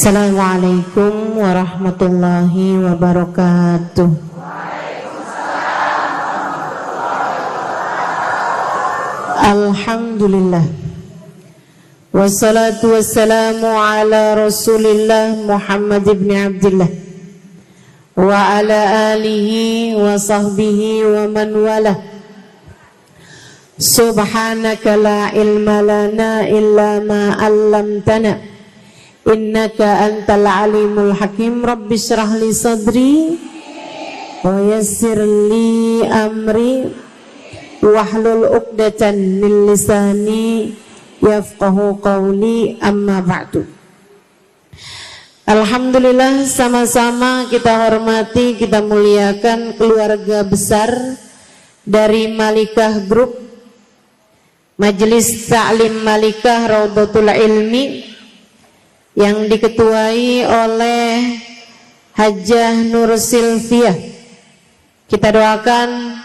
Assalamualaikum warahmatullahi wabarakatuh. Alhamdulillah. Wassalatu wassalamu ala Rasulillah Muhammad ibn Abdullah wa ala alihi wa sahbihi wa man walah. Subhanaka la ilma lana illa ma 'allamtana innaka antal alimul hakim. Rabbi shrah li sadri wa yassir li amri wahlul 'uqdatan min lisani yafqahu qawli, amma ba'du. Alhamdulillah, sama-sama kita hormati, kita muliakan keluarga besar dari Malikah Group, Majelis Ta'lim Malikah Raudhatul Ilmi, yang diketuai oleh Hajjah Nur Silviah. Kita doakan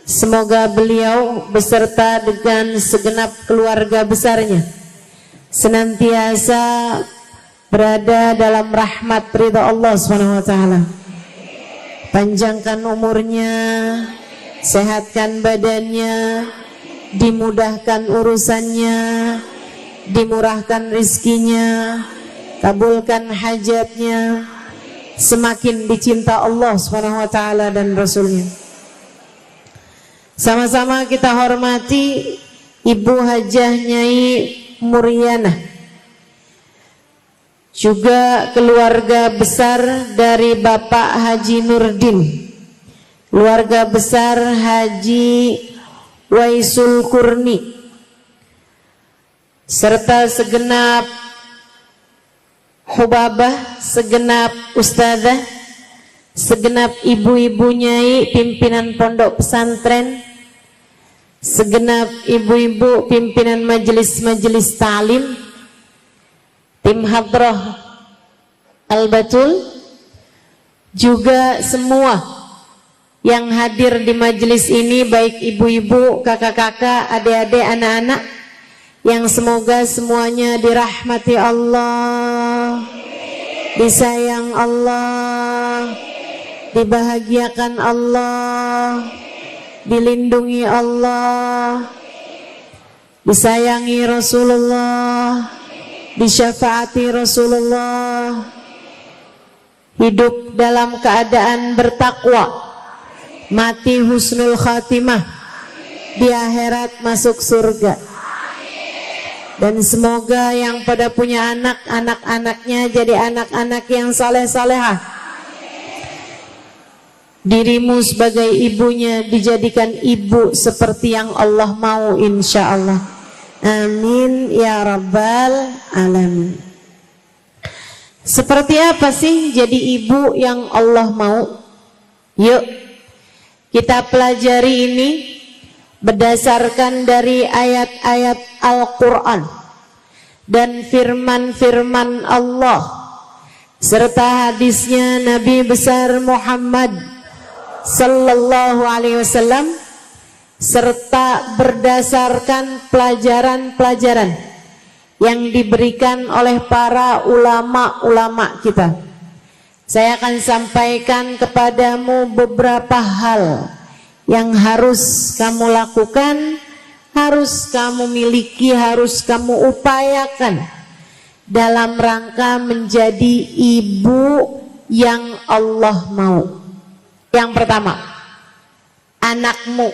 semoga beliau beserta dengan segenap keluarga besarnya senantiasa berada dalam rahmat ridha Allah SWT. Panjangkan umurnya, sehatkan badannya, dimudahkan urusannya, dimurahkan rizkinya, kabulkan hajatnya, semakin dicinta Allah SWT dan Rasulnya. Sama-sama kita hormati Ibu Hajjah Nyai Muriana, juga keluarga besar dari Bapak Haji Nurdin, keluarga besar Haji Waisul Kurni, serta segenap hubabah, segenap ustadzah, segenap ibu-ibu nyai pimpinan pondok pesantren, segenap ibu-ibu pimpinan majelis-majelis ta'lim, tim hadrah Al-Batul, juga semua yang hadir di majelis ini, baik ibu-ibu, kakak-kakak, adik-adik, anak-anak, yang semoga semuanya dirahmati Allah, disayang Allah, dibahagiakan Allah, dilindungi Allah, disayangi Rasulullah, disyafaati Rasulullah, hidup dalam keadaan bertakwa, mati husnul khatimah, di akhirat masuk surga. Dan semoga yang pada punya anak, anak-anaknya jadi anak-anak yang saleh-salehah. Dirimu sebagai ibunya dijadikan ibu seperti yang Allah mau, insya Allah. Amin ya rabbal alamin. Seperti apa sih jadi ibu yang Allah mau? Yuk kita pelajari ini berdasarkan dari ayat-ayat Al-Quran dan firman-firman Allah serta hadisnya Nabi besar Muhammad Sallallahu Alaihi Wasallam, serta berdasarkan pelajaran-pelajaran yang diberikan oleh para ulama-ulama kita. Saya akan sampaikan kepadamu beberapa hal yang harus kamu lakukan, harus kamu miliki, harus kamu upayakan dalam rangka menjadi ibu yang Allah mau. Yang pertama, anakmu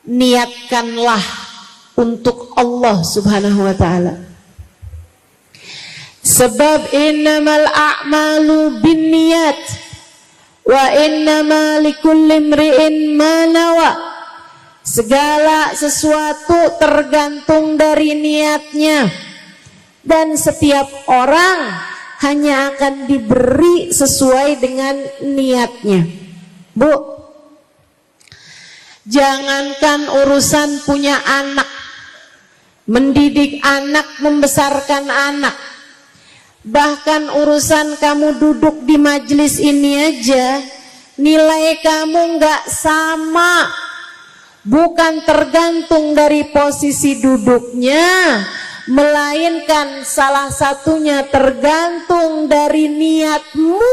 niatkanlah untuk Allah Subhanahu wa ta'ala. Sebab innamal a'malu binniyat wa innama likulli imri'in ma nawa. Segala sesuatu tergantung dari niatnya, dan setiap orang hanya akan diberi sesuai dengan niatnya. Bu, jangankan urusan punya anak, mendidik anak, membesarkan anak, bahkan urusan kamu duduk di majelis ini aja, nilai kamu nggak sama. Bukan tergantung dari posisi duduknya, melainkan salah satunya tergantung dari niatmu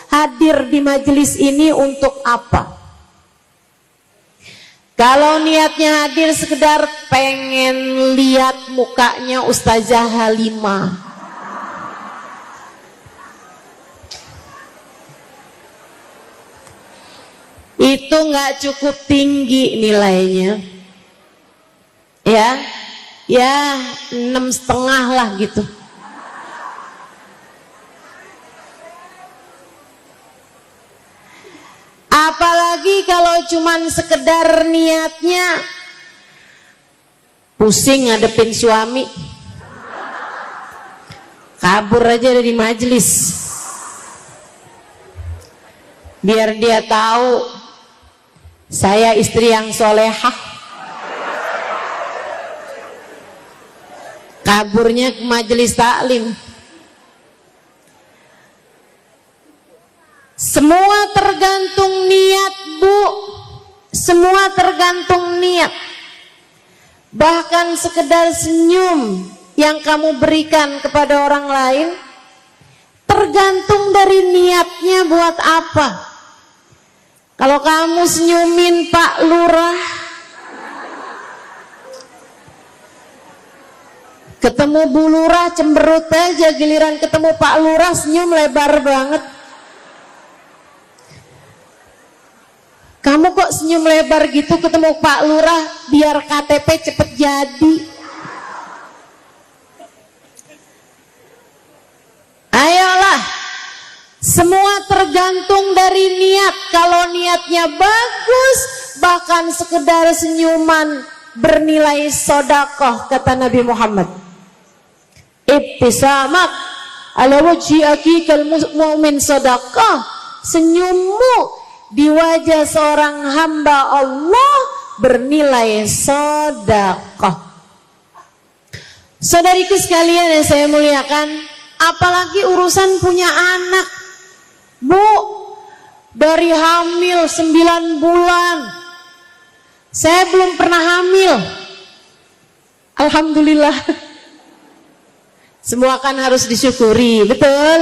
hadir di majelis ini untuk apa. Kalau niatnya hadir sekedar pengen lihat mukanya Ustazah Halimah, itu nggak cukup tinggi nilainya, ya 6,5 lah gitu. Apalagi kalau cuman sekedar niatnya pusing ngadepin suami, kabur aja dari majelis, biar dia tahu saya istri yang solehah. Kaburnya ke majelis taklim. Semua tergantung niat, Bu. Semua tergantung niat. Bahkan sekedar senyum yang kamu berikan kepada orang lain tergantung dari niatnya buat apa. Kalau kamu senyumin Pak Lurah, ketemu Bu Lurah cemberut aja, giliran ketemu Pak Lurah senyum lebar banget. Kamu kok senyum lebar gitu ketemu Pak Lurah, biar KTP cepet jadi. Ayolah, semua tergantung dari niat. Kalau niatnya bagus, bahkan sekedar senyuman bernilai sodakoh, kata Nabi Muhammad. Ibtisamak ala wajhi akikal mu'min sodakoh. Senyummu di wajah seorang hamba Allah bernilai sodakoh. Saudariku sekalian yang saya muliakan, apalagi urusan punya anak, Bu. Dari hamil 9 bulan, saya belum pernah hamil, alhamdulillah. Semua kan harus disyukuri, betul?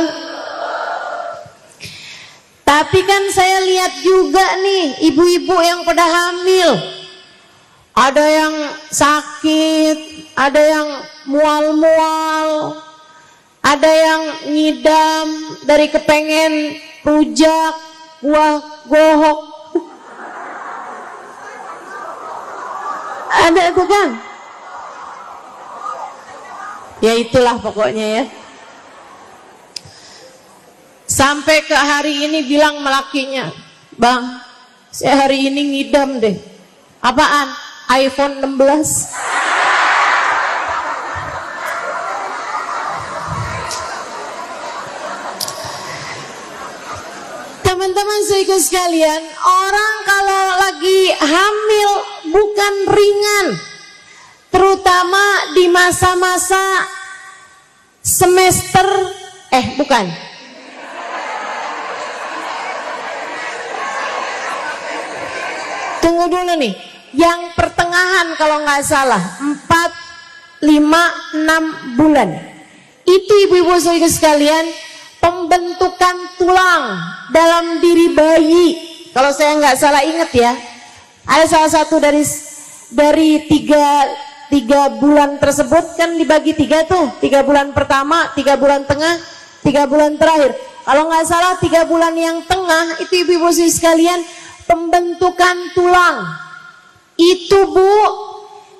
Tapi kan saya lihat juga nih ibu-ibu yang pada hamil, ada yang sakit, ada yang mual-mual, ada yang ngidam dari kepengen rujak buah gohok. Ada itu kan? Ya itulah pokoknya ya. Sampai ke hari ini bilang melakinya, Bang, saya hari ini ngidam deh. Apaan? iPhone 16. Teman-teman saudaraku sekalian, orang kalau lagi hamil bukan ringan, terutama di masa-masa semester, bukan. Tunggu dulu nih, yang pertengahan kalau nggak salah 4, 5, 6 bulan. Itu ibu-ibu saudara sekalian, pembentukan tulang dalam diri bayi. Kalau saya nggak salah ingat ya, ada salah satu dari tiga bulan tersebut kan dibagi 3 tuh, 3 bulan pertama, 3 bulan tengah, 3 bulan terakhir. Kalau nggak salah 3 bulan yang tengah itu ibu-ibu saudara sekalian, pembentukan tulang itu, Bu,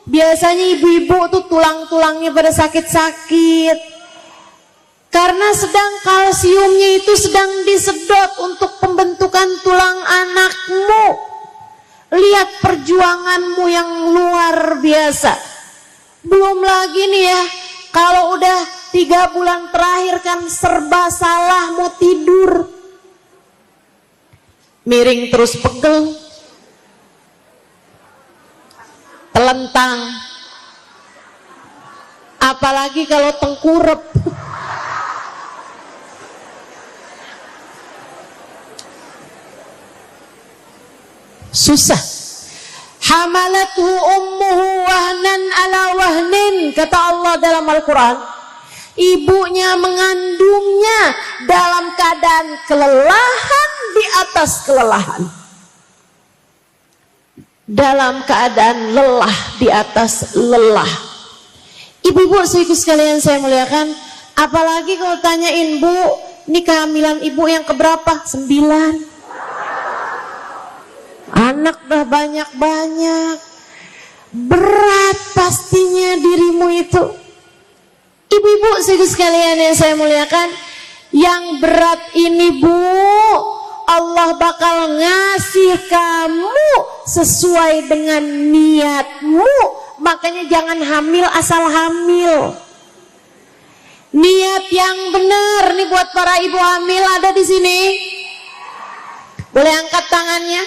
biasanya ibu-ibu tuh tulang-tulangnya pada sakit-sakit karena sedang kalsiumnya itu sedang disedot untuk pembentukan tulang anakmu. Lihat perjuanganmu yang luar biasa. Belum lagi nih ya, kalau udah 3 bulan terakhir kan serba salah, mau tidur miring terus pegel, telentang, apalagi kalau tengkurep. Susah. Hamalathu ummuhu wahnan ala wahnin, kata Allah dalam Al-Quran. Ibunya mengandungnya dalam keadaan kelelahan di atas kelelahan, dalam keadaan lelah di atas lelah. Ibu-ibu saudaraku sekalian saya muliakan, apalagi kalau tanyain, Bu, ini kehamilan ibu yang keberapa? 9. Anak dah banyak-banyak, berat pastinya dirimu itu. Ibu-ibu saudaraku sekalian yang saya muliakan, yang berat ini, Bu, Allah bakal ngasih kamu sesuai dengan niatmu. Makanya jangan hamil asal hamil. Niat yang benar nih buat para ibu hamil ada di sini. Boleh angkat tangannya?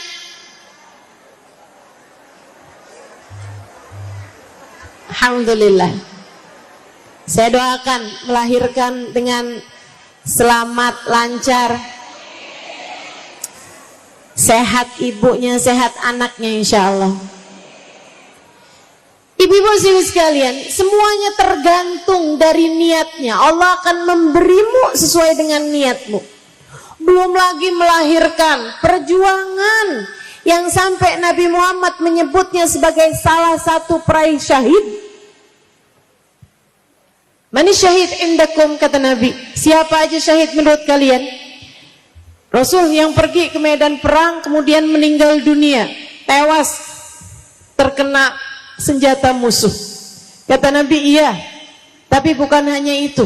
Alhamdulillah. Saya doakan melahirkan dengan selamat, lancar, sehat ibunya, sehat anaknya insya Allah. Ibu-ibu sekalian, semuanya tergantung dari niatnya. Allah akan memberimu sesuai dengan niatmu. Belum lagi melahirkan, perjuangan yang sampai Nabi Muhammad menyebutnya sebagai salah satu peraih syahid. Mani syahid indakum, kata Nabi. Siapa aja syahid menurut kalian? Rasul yang pergi ke medan perang kemudian meninggal dunia, tewas terkena senjata musuh. Kata Nabi, iya, tapi bukan hanya itu.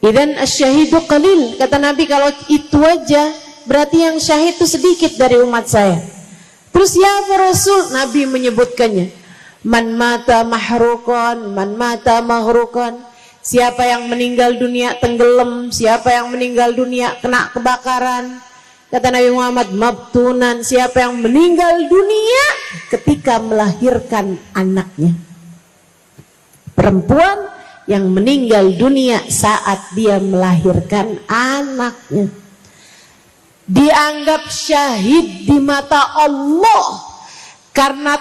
Idan asyahidu qalil, kata Nabi, kalau itu aja berarti yang syahid itu sedikit dari umat saya. Terus ya Rasul, Nabi menyebutkannya, man mata mahruqan, man mata mahruqan. Siapa yang meninggal dunia tenggelam, siapa yang meninggal dunia kena kebakaran. Kata Nabi Muhammad, mabtunan, siapa yang meninggal dunia ketika melahirkan anaknya. Perempuan yang meninggal dunia saat dia melahirkan anaknya dianggap syahid di mata Allah, karena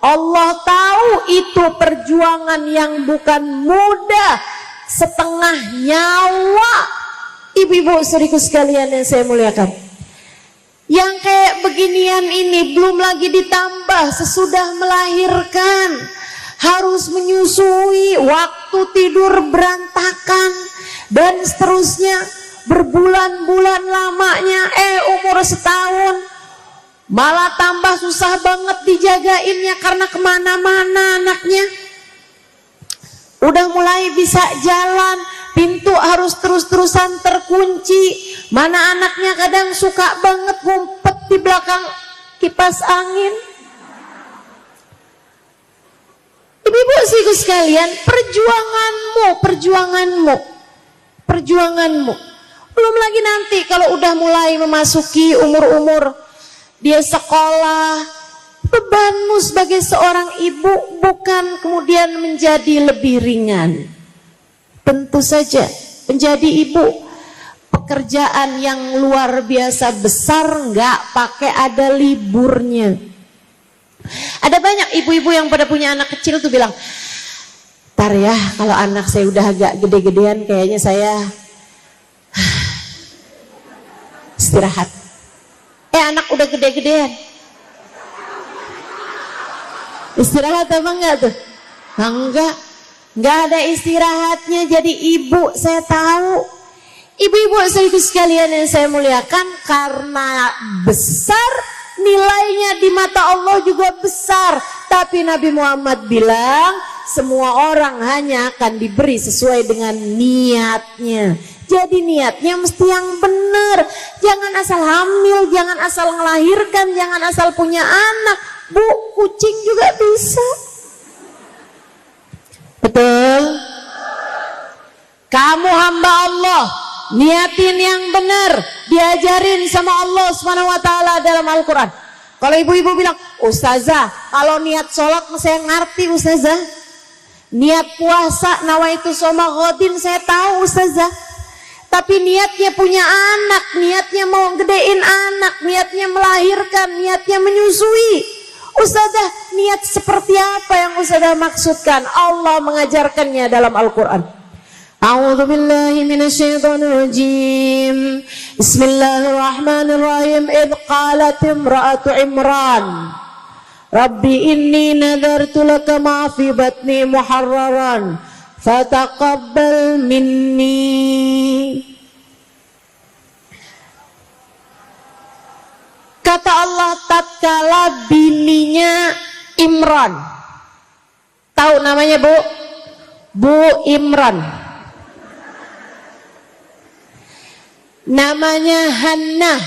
Allah tahu itu perjuangan yang bukan mudah, setengah nyawa. Ibu-ibu saudaraku sekalian yang saya muliakan, yang kayak beginian ini belum lagi ditambah sesudah melahirkan harus menyusui, waktu tidur berantakan, dan seterusnya, berbulan-bulan lamanya, umur setahun, malah tambah susah banget dijagainnya karena kemana-mana anaknya. Udah mulai bisa jalan, pintu harus terus-terusan terkunci. Mana anaknya kadang suka banget ngumpet di belakang kipas angin. Ibu-ibu saudaraku sekalian, perjuanganmu. Belum lagi nanti kalau udah mulai memasuki umur-umur dia sekolah, bebanmu sebagai seorang ibu bukan kemudian menjadi lebih ringan. Tentu saja menjadi ibu pekerjaan yang luar biasa besar, nggak pakai ada liburnya. Ada banyak ibu-ibu yang pada punya anak kecil tuh bilang, "Tar ya, kalau anak saya udah agak gede-gedean kayaknya saya istirahat." Anak udah gede-gedean istirahat apa enggak tuh? Enggak ada istirahatnya. Jadi ibu, saya tahu ibu-ibu saudaraku sekalian yang saya muliakan, karena besar nilainya di mata Allah juga besar. Tapi Nabi Muhammad bilang semua orang hanya akan diberi sesuai dengan niatnya. Jadi niatnya mesti yang benar. Jangan asal hamil, jangan asal melahirkan, jangan asal punya anak. Bu, kucing juga bisa. Betul? Kamu hamba Allah, niatin yang benar, diajarin sama Allah SWT dalam Al-Quran. Kalau ibu-ibu bilang, Ustazah, kalau niat sholat saya ngerti Ustazah. Niat puasa, nawaitu soma ghodin saya tahu Ustazah. tapi niatnya punya anak, niatnya mau gedein anak, niatnya melahirkan, niatnya menyusui. Ustazah, niat seperti apa yang Ustazah maksudkan? Allah mengajarkannya dalam Al-Quran. A'udzu billahi minasyaitonir rajim. Bismillahirrahmanirrahim. Idz qalat imra'atu Imran, Rabbi inni nadartu laka ma fi batni muharraran fataqabbal minni. Kata Allah tatkala bininya Imran. Tahu namanya Bu? Bu Imran. Namanya Hannah.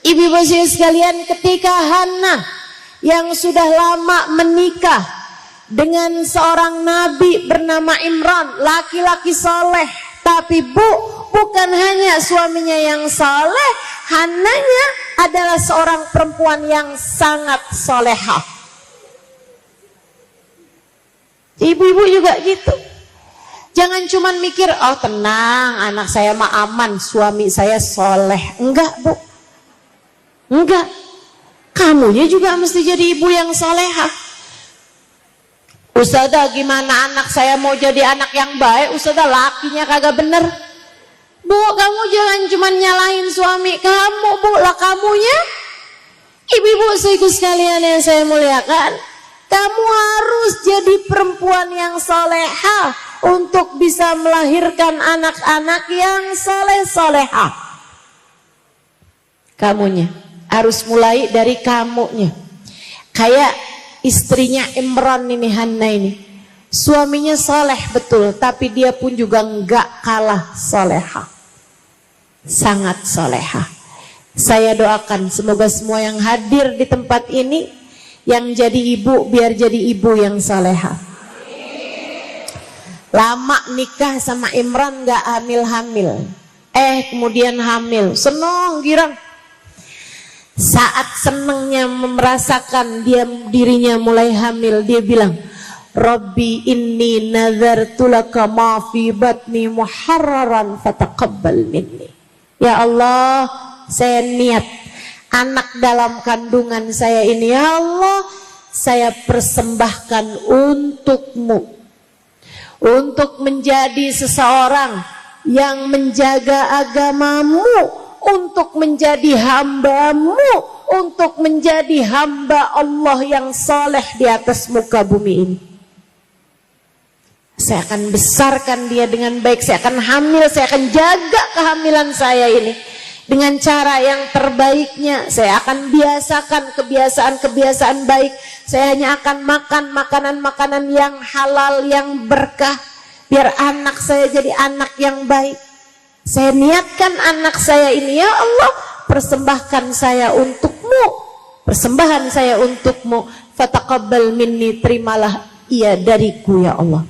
Ibu-ibu sekalian, ketika Hannah yang sudah lama menikah dengan seorang nabi bernama Imran, laki-laki soleh, tapi bukan hanya suaminya yang soleh, Hannahnya adalah seorang perempuan yang sangat solehah. Ibu-ibu juga gitu. Jangan cuman mikir, oh tenang, anak saya mah aman, suami saya soleh. Enggak Bu, enggak. Kamunya juga mesti jadi ibu yang solehah. Ustazah, gimana anak saya mau jadi anak yang baik? Ustazah, lakinya kagak bener. Bu, kamu jangan cuma nyalahin suami kamu, Bu, lah kamunya. Ibu-ibu sekalian yang saya muliakan, kamu harus jadi perempuan yang solehah untuk bisa melahirkan anak-anak yang soleh-solehah. Kamunya harus mulai dari kamunya. Kayak istrinya Imran ini, Hannah ini, suaminya soleh betul, tapi dia pun juga enggak kalah solehah, sangat solehah. Saya doakan semoga semua yang hadir di tempat ini yang jadi ibu, biar jadi ibu yang solehah. Lama nikah sama Imran gak hamil-hamil, kemudian hamil, seneng girang. Saat senengnya merasakan dirinya mulai hamil, dia bilang, Rabbi inni nazartu laka ma fi batni muharraran fataqabbal minni. Ya Allah, saya niat anak dalam kandungan saya ini, ya Allah, saya persembahkan untukmu, untuk menjadi seseorang yang menjaga agamamu, untuk menjadi hambamu, untuk menjadi hamba Allah yang saleh di atas muka bumi ini. Saya akan besarkan dia dengan baik, saya akan hamil, saya akan jaga kehamilan saya ini dengan cara yang terbaiknya. Saya akan biasakan kebiasaan-kebiasaan baik. Saya hanya akan makan makanan-makanan yang halal, yang berkah, biar anak saya jadi anak yang baik. Saya niatkan anak saya ini, ya Allah, persembahkan saya untukmu, persembahan saya untukmu, fataqabbal minni, terimalah ia dariku ya Allah.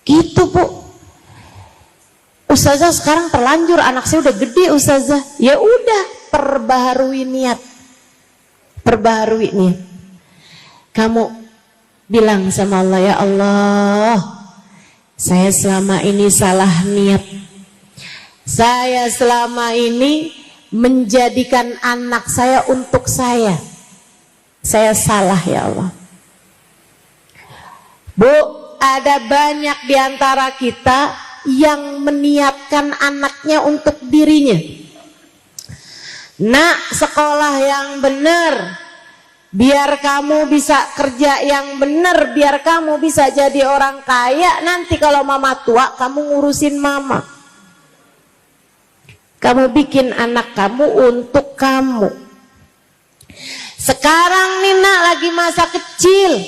Gitu Bu. Ustazah sekarang terlanjur, anak saya udah gede Ustazah. Ya udah, perbaharui niat. Perbaharui niat. Kamu bilang sama Allah, ya Allah, saya selama ini salah niat. Saya selama ini menjadikan anak saya untuk saya. Saya salah ya Allah. Bu, ada banyak di antara kita yang meniatkan anaknya untuk dirinya. Nak, sekolah yang benar, biar kamu bisa kerja yang benar, biar kamu bisa jadi orang kaya. Nanti kalau mama tua, kamu ngurusin mama. Kamu bikin anak kamu untuk kamu. Sekarang nih nak, lagi masa kecil,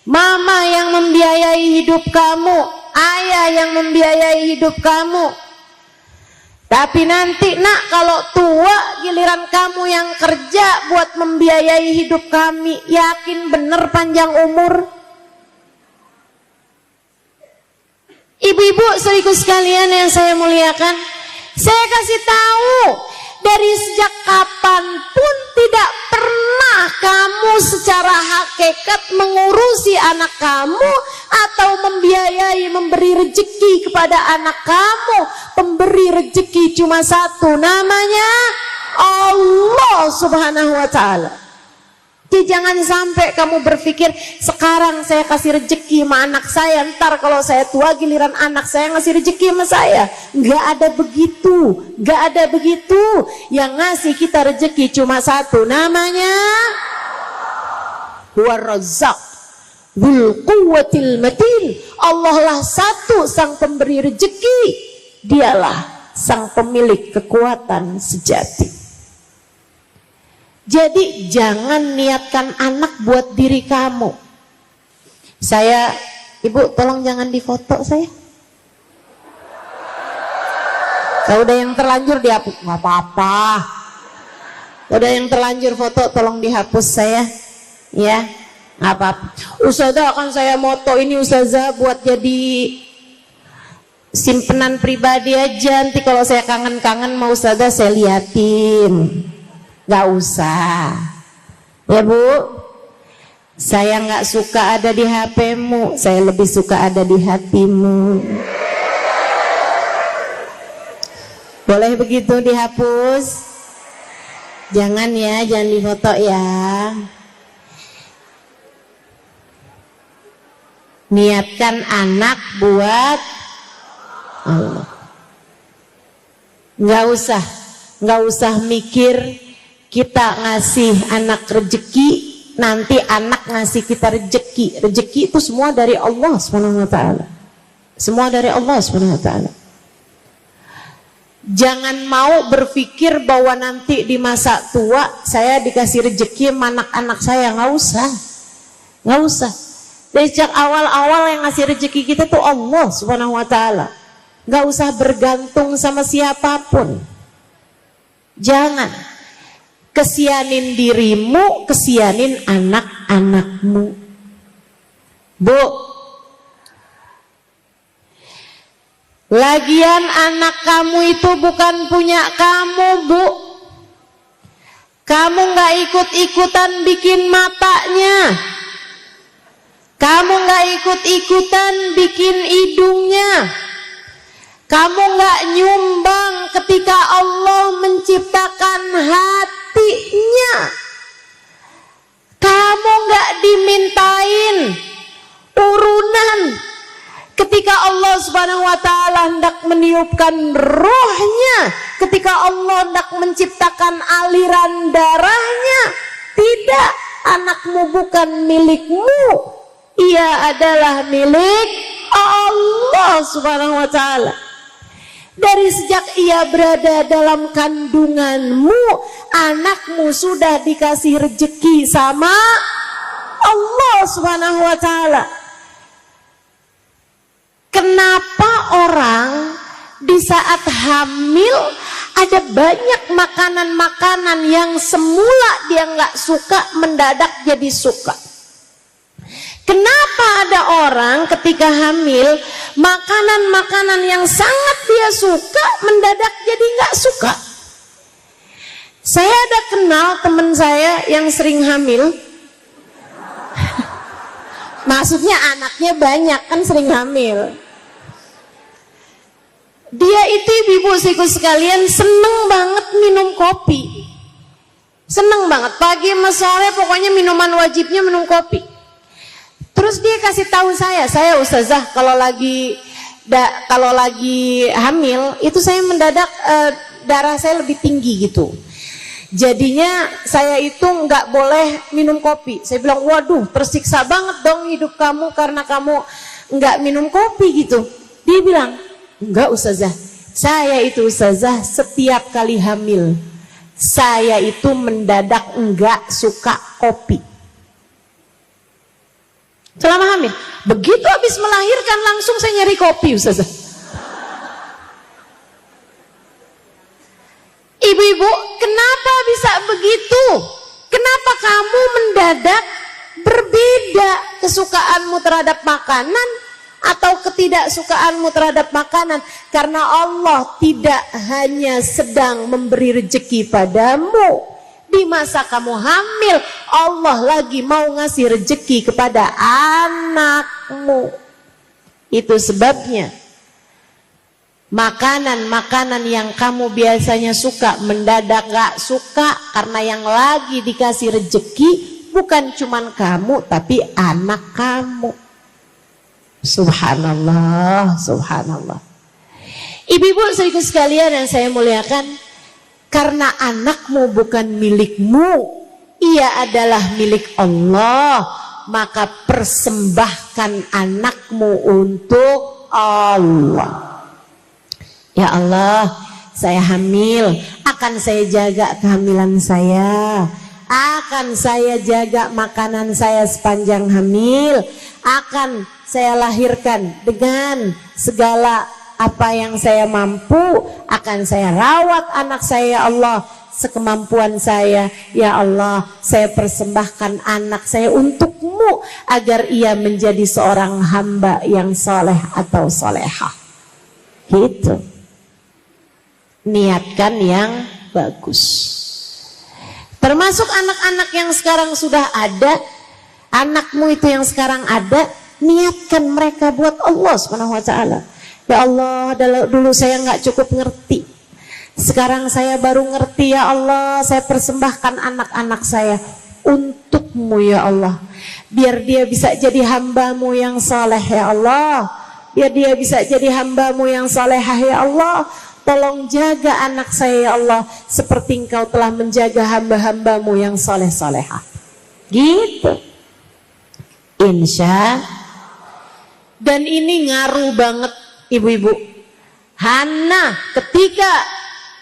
mama yang membiayai hidup kamu, ayah yang membiayai hidup kamu. Tapi nanti nak, kalau tua giliran kamu yang kerja buat membiayai hidup kami, yakin bener panjang umur? Ibu-ibu saudaraku sekalian yang saya muliakan, saya kasih tahu, dari sejak kapanpun tidak pernah kamu secara hakikat mengurusi anak kamu atau membiayai, memberi rezeki kepada anak kamu, pemberi rezeki cuma satu, namanya Allah Subhanahu wa ta'ala. Jadi jangan sampai kamu berpikir sekarang saya kasih rezeki sama anak saya, ntar kalau saya tua giliran anak saya ngasih rezeki sama saya. Nggak ada begitu, nggak ada begitu. Yang ngasih kita rezeki cuma satu, namanya Huwa Razzaq Dzul Quwwatil Matin. Allah lah satu sang pemberi rezeki, dialah sang pemilik kekuatan sejati. Jadi jangan niatkan anak buat diri kamu. Ibu tolong jangan difoto saya. Kalau udah yang terlanjur dihapus, nggak apa-apa. Udah yang terlanjur foto tolong dihapus saya, ya, nggak apa-apa. Ustazah akan saya moto ini ustazah buat jadi simpenan pribadi aja. Nanti kalau saya kangen-kangen mau ustazah saya liatin. Gak usah ya Bu, saya gak suka ada di HP-mu, saya lebih suka ada di hatimu. Boleh begitu dihapus? Jangan ya, jangan difoto ya. Niatkan anak buat Allah. Gak usah mikir kita ngasih anak rezeki, nanti anak ngasih kita rezeki. Rezeki itu semua dari Allah SWT. Semua dari Allah SWT. Jangan mau berpikir bahwa nanti di masa tua saya dikasih rezeki sama anak-anak saya. Nggak usah. Nggak usah. Dari sejak awal-awal yang ngasih rezeki kita tuh Allah SWT. Nggak usah bergantung sama siapapun. Jangan. Kesianin dirimu, kesianin anak-anakmu. Bu, lagian anak kamu itu bukan punya kamu, Bu. Kamu gak ikut-ikutan bikin matanya, kamu gak ikut-ikutan bikin hidungnya, kamu gak nyumbang ketika Allah menciptakan hatinya. Kamu gak dimintain urunan ketika Allah Subhanahu wa ta'ala hendak meniupkan rohnya, ketika Allah hendak menciptakan aliran darahnya. Tidak, anakmu bukan milikmu, ia adalah milik Allah Subhanahu wa ta'ala. Dari sejak ia berada dalam kandunganmu, anakmu sudah dikasih rezeki sama Allah Subhanahu wa ta'ala. Kenapa orang di saat hamil ada banyak makanan-makanan yang semula dia nggak suka mendadak jadi suka? Kenapa ada orang ketika hamil makanan-makanan yang sangat dia suka mendadak jadi nggak suka? Saya ada kenal teman saya yang sering hamil. Maksudnya anaknya banyak kan sering hamil. Dia itu ibu-ibu sekalian seneng banget minum kopi. Seneng banget pagi sama sore pokoknya minuman wajibnya minum kopi. Terus dia kasih tahu saya ustazah kalau lagi hamil itu saya mendadak darah saya lebih tinggi gitu. Jadinya saya itu nggak boleh minum kopi. Saya bilang waduh tersiksa banget dong hidup kamu karena kamu nggak minum kopi gitu. Dia bilang enggak ustazah, saya itu ustazah setiap kali hamil saya itu mendadak nggak suka kopi. Selama hamil, begitu habis melahirkan langsung saya nyari kopi ustazah. Ibu-ibu, kenapa bisa begitu? Kenapa kamu mendadak berbeda kesukaanmu terhadap makanan atau ketidaksukaanmu terhadap makanan? Karena Allah tidak hanya sedang memberi rezeki padamu. Di masa kamu hamil, Allah lagi mau ngasih rezeki kepada anakmu. Itu sebabnya Makanan-makanan yang kamu biasanya suka mendadak gak suka karena yang lagi dikasih rejeki bukan cuman kamu tapi anak kamu. Subhanallah, subhanallah. Ibu-ibu saudaraku sekalian yang saya muliakan, karena anakmu bukan milikmu, ia adalah milik Allah, maka persembahkan anakmu untuk Allah. Ya Allah, saya hamil, akan saya jaga kehamilan saya, akan saya jaga makanan saya sepanjang hamil, akan saya lahirkan dengan segala apa yang saya mampu, akan saya rawat anak saya ya Allah sekemampuan saya. Ya Allah, saya persembahkan anak saya untukmu agar ia menjadi seorang hamba yang soleh atau solehah. Gitu. Niatkan yang bagus. Termasuk anak-anak yang sekarang sudah ada, anakmu itu yang sekarang ada, niatkan mereka buat Allah SWT. Ya Allah, dulu saya nggak cukup ngerti, sekarang saya baru ngerti. Ya Allah, saya persembahkan anak-anak saya untukmu ya Allah, biar dia bisa jadi hambamu yang saleh ya Allah, biar dia bisa jadi hambamu yang salehah ya Allah. Tolong jaga anak saya ya Allah, seperti engkau telah menjaga hamba-hambamu yang saleh-salehah. Gitu. Insya. Dan ini ngaruh banget ibu-ibu. Hana ketika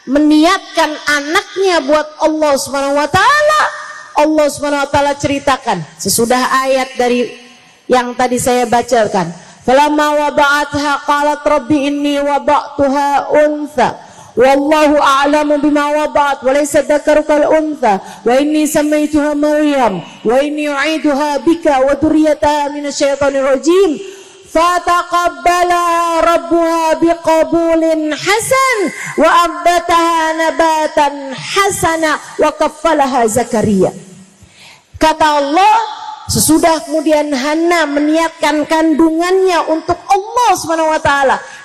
meniatkan anaknya buat Allah Subhanahu wa taala, Allah Subhanahu wa taala ceritakan sesudah ayat dari yang tadi saya bacakan. Falamma wada'atha qalat rabbi inni wada'tuha untha wallahu a'lamu bima wada'at wa laysa dzakaru kal untha wa inni samaituha Maryam wa inni u'iduha bika wa dzurriyyataha minasyaitonir rajim fataqabbalaha rabbuha biqabulin hasan wa ambataha nabatan hasana wa kaffalaha Zakaria. Kata Allah, sesudah kemudian Hana meniatkan kandungannya untuk Allah SWT,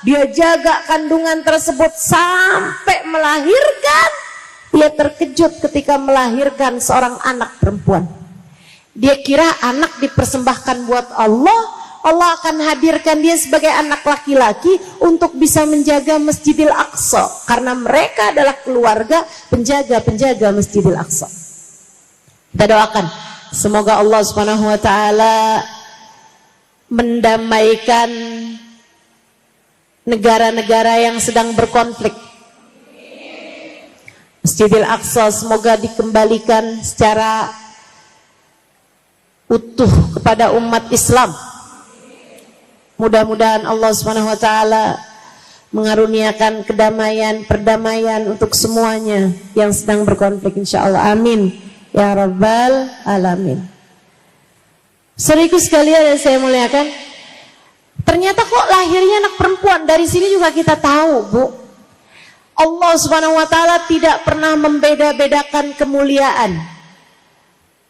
dia jaga kandungan tersebut sampai melahirkan. Dia terkejut ketika melahirkan seorang anak perempuan. Dia kira anak dipersembahkan buat Allah, Allah akan hadirkan dia sebagai anak laki-laki untuk bisa menjaga Masjidil Aqsa, karena mereka adalah keluarga penjaga-penjaga Masjidil Aqsa. Kita doakan semoga Allah Subhanahu wa taala mendamaikan negara-negara yang sedang berkonflik. Masjidil Aqsa semoga dikembalikan secara utuh kepada umat Islam. Mudah-mudahan Allah Subhanahu wa taala mengaruniakan kedamaian, perdamaian untuk semuanya yang sedang berkonflik insyaallah. Amin. Ya Rabbal Alamin. Saudaraku sekalian yang saya muliakan, ternyata kok lahirnya anak perempuan. Dari sini juga kita tahu, Bu, Allah Subhanahu wa taala tidak pernah membeda-bedakan kemuliaan.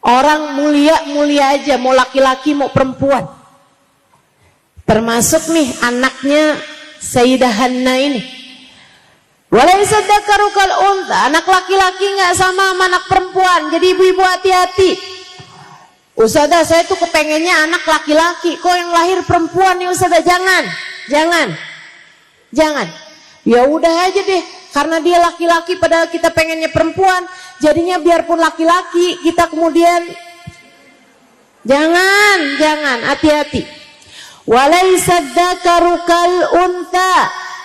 Orang mulia-mulia aja, mau laki-laki mau perempuan. Termasuk nih anaknya Sayyidah Hanna ini. Walaysa dzakaru kal untha, anak laki-laki nggak sama anak perempuan. Jadi ibu-ibu hati-hati. Ustazah, saya tuh kepengennya anak laki-laki, kok yang lahir perempuan nih Ustazah? Jangan. Ya udah aja deh, karena dia laki-laki padahal kita pengennya perempuan, jadinya biarpun laki-laki kita kemudian jangan, hati-hati. Walaysa dzakaru kal untha,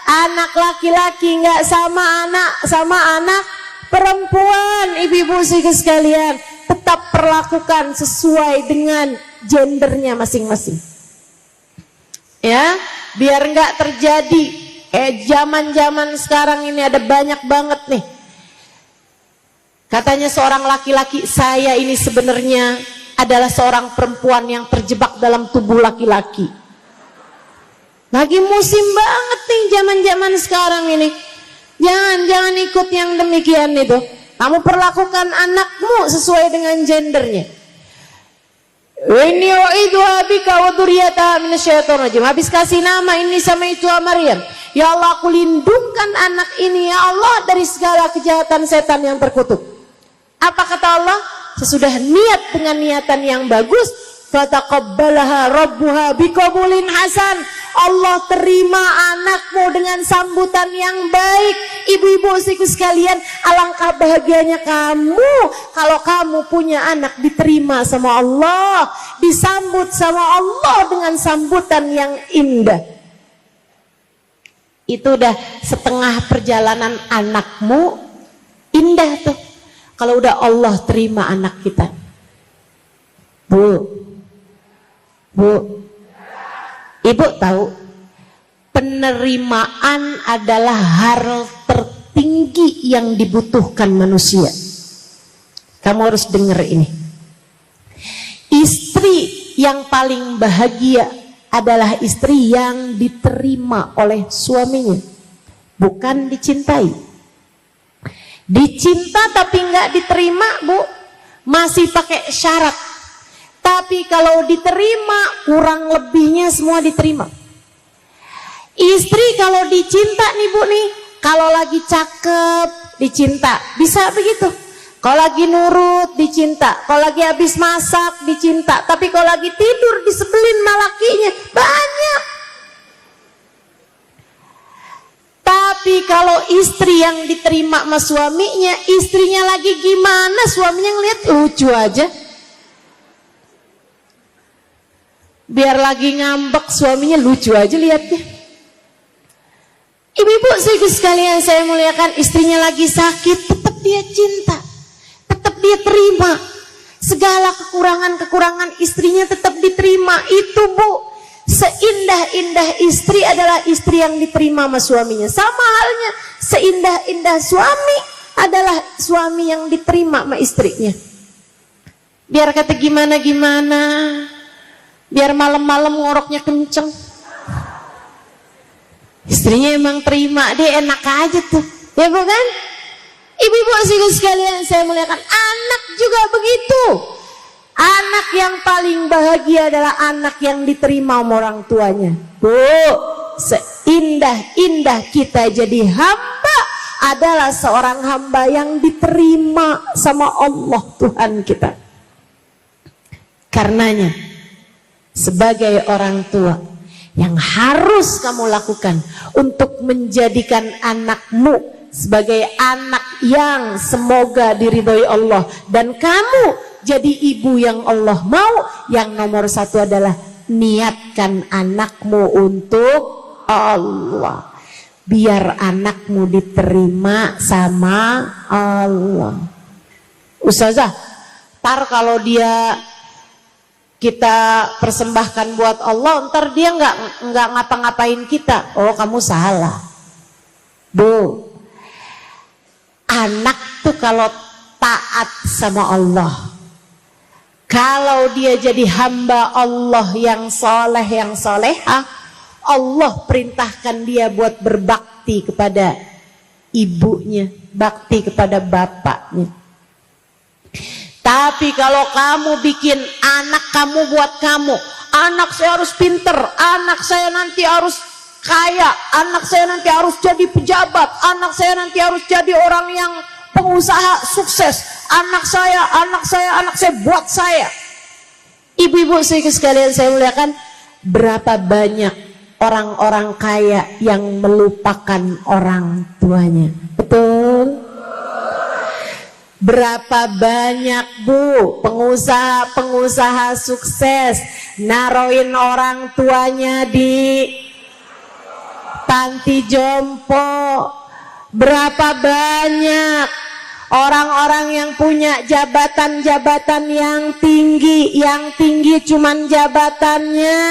anak laki-laki nggak sama anak perempuan. Ibu-ibu sekalian, tetap perlakukan sesuai dengan gendernya masing-masing. Ya, biar nggak terjadi zaman-zaman sekarang ini ada banyak banget nih. Katanya seorang laki-laki, saya ini sebenarnya adalah seorang perempuan yang terjebak dalam tubuh laki-laki. Lagi musim banget nih zaman-zaman sekarang ini. Jangan ikut yang demikian itu. Kamu perlakukan anakmu sesuai dengan gendernya. Ini u'iduha bika wa dzurriyyataha minasyaitonir rajim. Habis kasih nama ini sama itu Maryam. Ya Allah, aku lindungkan anak ini ya Allah dari segala kejahatan setan yang terkutuk. Apa kata Allah? Sesudah niat dengan niatan yang bagus, fataqabbalaha rabbuha biqabulin hasan. Allah terima anakmu dengan sambutan yang baik. Ibu-ibu usiku sekalian, alangkah bahagianya kamu kalau kamu punya anak diterima sama Allah, disambut sama Allah dengan sambutan yang indah. Itu udah setengah perjalanan anakmu indah tuh. Kalau udah Allah terima anak kita. Bu, ibu tahu penerimaan adalah hal tertinggi yang dibutuhkan manusia. Kamu harus dengar ini. Istri yang paling bahagia adalah istri yang diterima oleh suaminya, bukan dicintai. Dicinta tapi nggak diterima, Bu, masih pakai syarat. Tapi kalau diterima, kurang lebihnya semua diterima. Istri kalau dicinta nih Bu nih, kalau lagi cakep dicinta, bisa begitu. Kalau lagi nurut dicinta, kalau lagi habis masak dicinta. Tapi kalau lagi tidur disebelin sama lakinya, banyak. Tapi kalau istri yang diterima sama suaminya, istrinya lagi gimana, suaminya ngeliat lucu aja. Biar lagi ngambek, suaminya lucu aja liatnya. Ibu-ibu sekalian saya muliakan, istrinya lagi sakit, tetap dia cinta, tetap dia terima. Segala kekurangan-kekurangan istrinya tetap diterima. Itu Bu, seindah-indah istri adalah istri yang diterima sama suaminya. Sama halnya seindah-indah suami adalah suami yang diterima sama istrinya. Biar kata gimana-gimana, biar malam-malam ngoroknya kenceng, istrinya emang terima, dia enak aja tuh, ya bukan? Ibu-ibu sekalian saya muliakan, anak juga begitu. Anak yang paling bahagia adalah anak yang diterima sama orang tuanya. Bu, seindah-indah kita jadi hamba adalah seorang hamba yang diterima sama Allah Tuhan kita. Karenanya, sebagai orang tua, yang harus kamu lakukan untuk menjadikan anakmu sebagai anak yang semoga diridhoi Allah, dan kamu jadi ibu yang Allah mau, yang nomor satu adalah niatkan anakmu untuk Allah, biar anakmu diterima sama Allah. Ustazah, ntar kalau dia kita persembahkan buat Allah, ntar dia nggak ngapa-ngapain kita. Oh, kamu salah, Bu. Anak tuh kalau taat sama Allah, kalau dia jadi hamba Allah yang soleh, yang solehah, Allah perintahkan dia buat berbakti kepada ibunya, bakti kepada bapaknya. Tapi kalau kamu bikin anak kamu buat kamu, anak saya harus pinter, anak saya nanti harus kaya, anak saya nanti harus jadi pejabat, anak saya nanti harus jadi orang yang pengusaha sukses, anak saya buat saya. Ibu-ibu sekalian saya muliakan, berapa banyak orang-orang kaya yang melupakan orang tuanya? Betul? Berapa banyak Bu pengusaha sukses naroin orang tuanya di panti jompo? Berapa banyak orang-orang yang punya jabatan-jabatan yang tinggi cuman jabatannya,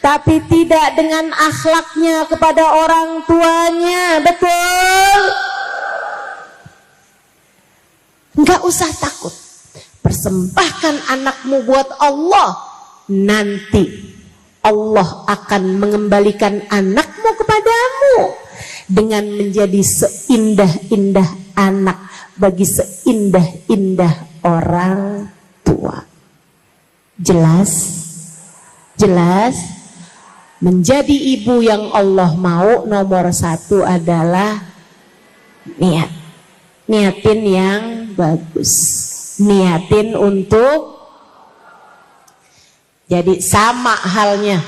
tapi tidak dengan akhlaknya kepada orang tuanya? Betul? Enggak usah takut, persembahkan anakmu buat Allah, nanti Allah akan mengembalikan anakmu kepadamu dengan menjadi seindah-indah anak bagi seindah-indah orang tua. Jelas? Jelas? menjadi ibu yang Allah mau, nomor satu adalah niat. Niatin yang bagus. Niatin untuk, jadi sama halnya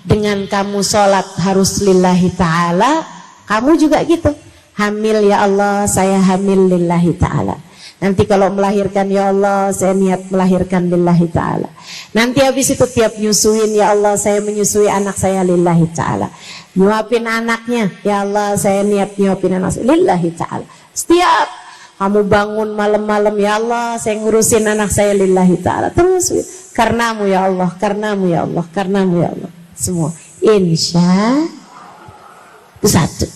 dengan kamu sholat harus lillahi ta'ala, kamu juga gitu. Hamil ya Allah, saya hamil lillahi ta'ala. Nanti kalau melahirkan ya Allah, saya niat melahirkan lillahi ta'ala. Nanti habis itu tiap nyusuin ya Allah, saya menyusui anak saya lillahi ta'ala. Nyuapin anaknya ya Allah, saya niat nyuapin anak saya lillahi ta'ala. Setiap kamu bangun malam-malam ya Allah, saya ngurusin anak saya lillahi ta'ala. Terus karenamu ya Allah, karenamu ya Allah, karenamu ya Allah. Semua insya itu satu.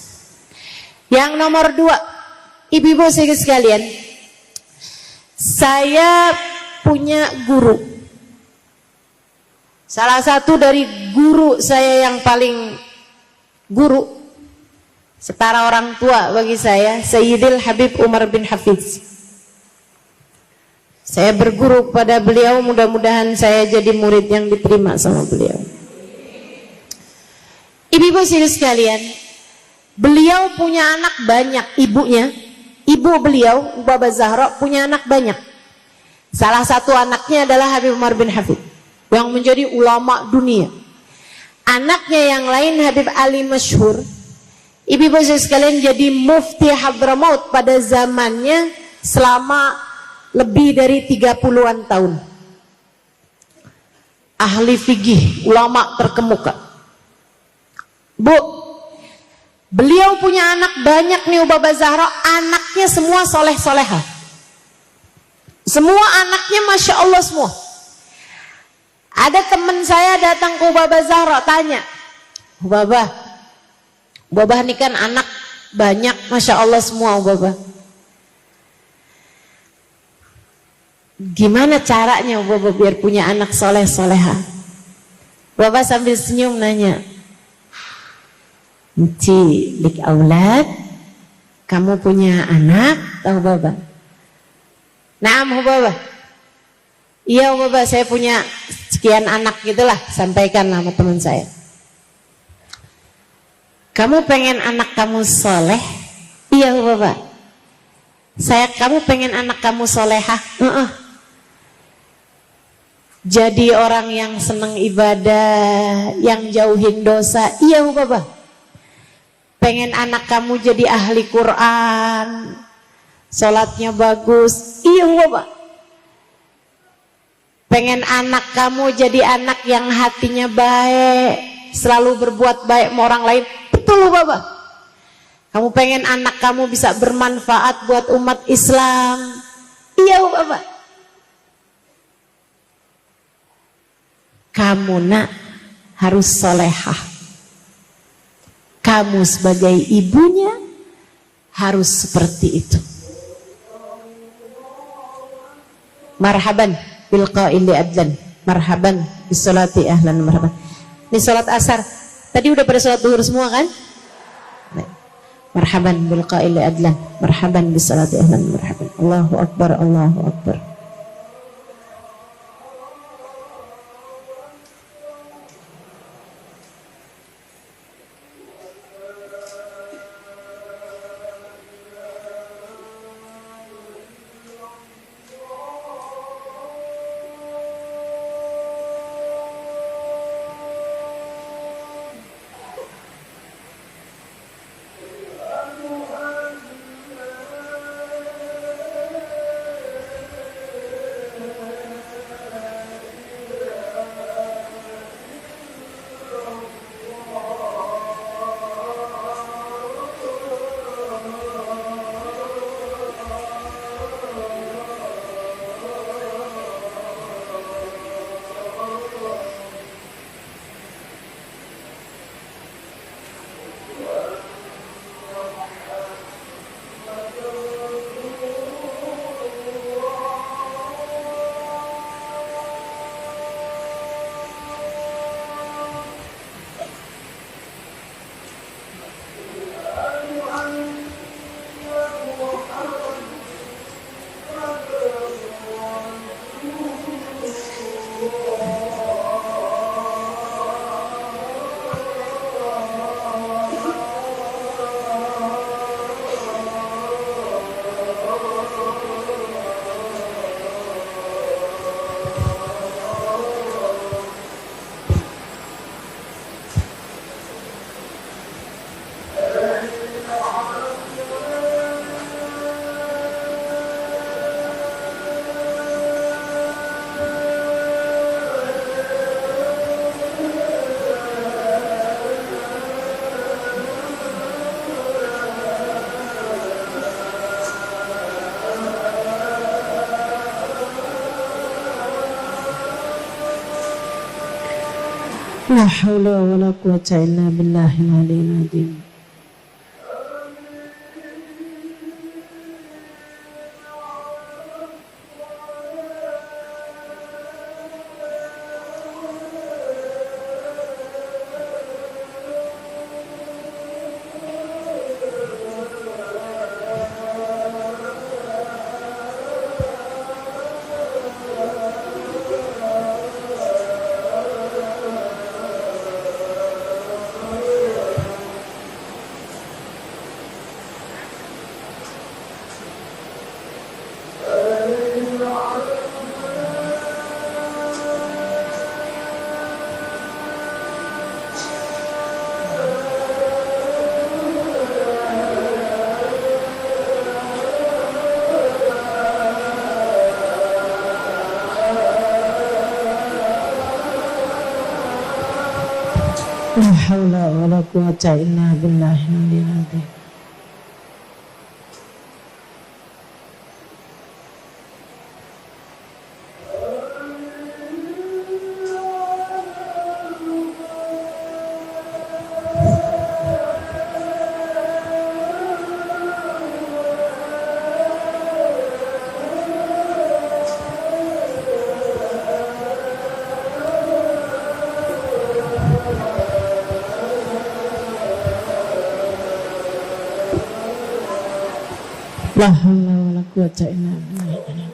Yang nomor dua, ibu-ibu sekalian, saya punya guru. Salah satu dari guru saya yang paling guru, setara orang tua bagi saya, Sayyidil Habib Umar bin Hafiz. Saya berguru pada beliau, mudah-mudahan saya jadi murid yang diterima sama beliau. Ibu-ibu sekalian, beliau punya anak banyak, ibunya. Ibu beliau, Baba Zahra, punya anak banyak. Salah satu anaknya adalah Habib Umar bin Hafid, yang menjadi ulama dunia. Anaknya yang lain Habib Ali Masyhur. Ibu-ibu sekalian, jadi mufti Hadramaut pada zamannya selama lebih dari 30-an tahun. Ahli fikih, ulama terkemuka. Bu, beliau punya anak banyak nih Baba Zahra, anaknya semua soleh-soleha. Semua anaknya Masya Allah semua. Ada teman saya datang ke Baba Zahra, tanya, Baba ini kan anak banyak Masya Allah semua Baba. Gimana caranya Baba biar punya anak soleh-soleha? Baba sambil senyum nanya, Ci, lik aulad, kamu punya anak, tahu Baba? Naam Baba. Iya Baba, saya punya sekian anak gitulah, sampaikan sama teman saya. Kamu pengen anak kamu soleh? Iya Baba. Kamu pengen anak kamu solehah? Jadi orang yang senang ibadah, yang jauhin dosa? Iya Baba. Pengen anak kamu jadi ahli Quran, sholatnya bagus? Iya Bapak. Pengen anak kamu jadi anak yang hatinya baik, selalu berbuat baik sama orang lain? Betul Bapak. Kamu pengen anak kamu bisa bermanfaat buat umat Islam? Iya Bapak. Kamu nak harus solehah. Kamu sebagai ibunya harus seperti itu. Marhaban bil qaili adlan, marhaban bis salati ahlan marhaban. Ini salat asar. Tadi udah pada salat zuhur semua kan? Marhaban bil qaili adlan, marhaban bis salati ahlan marhaban. Allahu akbar, Allahu akbar. La haula wa la quwwata illa billahil aliyyil azim. La haula wa la quwwata illa billahil aliyyil azim. La haula wa la quwwata illa billah.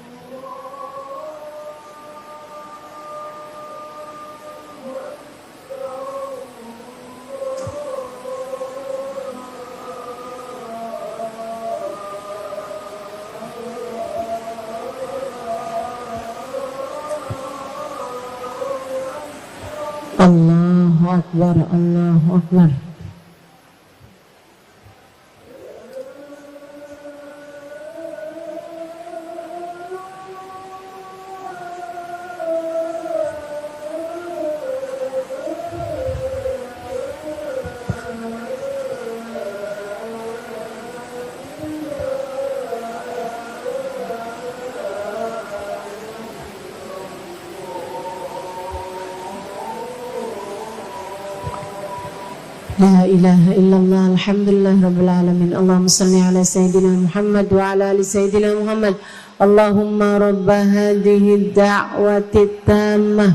Allahu akbar, Allahu akbar. La ilaha illallah, alhamdulillah rabbil alamin. Allahumma salli ala sayyidina Muhammad wa ala ali sayyidina Muhammad. Allahumma rabba hadhihi ad-da'wati tammah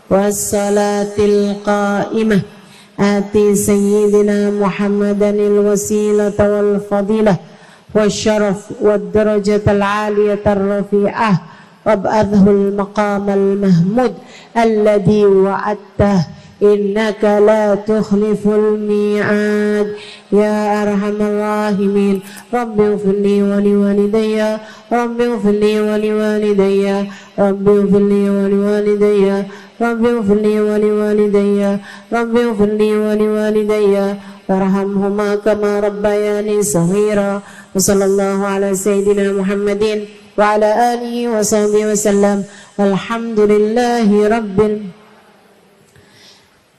was-salatil qa'imah ati sayyidina Muhammadan al-wasilata wal fadilah wasyaraf wad-darajatal 'aliyatar rafi'ah wab'adhul maqamal mahmud alladhi wa'adtah innaka la tukhliful mi'ad ya arhamar rahimin. Rabbi ighfirli wa liwalidayya, Rabbi ighfirli wa liwalidayya, Rabbi ighfirli wa liwalidayya, Rabbi ighfirli wa liwalidayya, Rabbi ighfirli wa liwalidayya warhamhuma kama rabbayani shaghira. Wa sallallahu ala sayyidina Muhammadin wa ala alihi wa sahbihi wa sallam. Alhamdulillahi rabbil.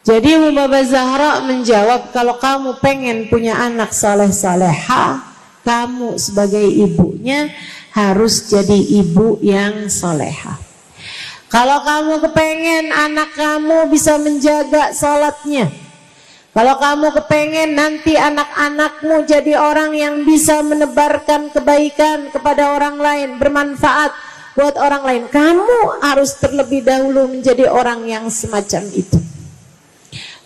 Jadi Baba Zahra menjawab, kalau kamu pengen punya anak saleh-saleha, kamu sebagai ibunya harus jadi ibu yang saleha. Kalau kamu kepengen anak kamu bisa menjaga salatnya, kalau kamu kepengen nanti anak-anakmu jadi orang yang bisa menebarkan kebaikan kepada orang lain, bermanfaat buat orang lain, kamu harus terlebih dahulu menjadi orang yang semacam itu.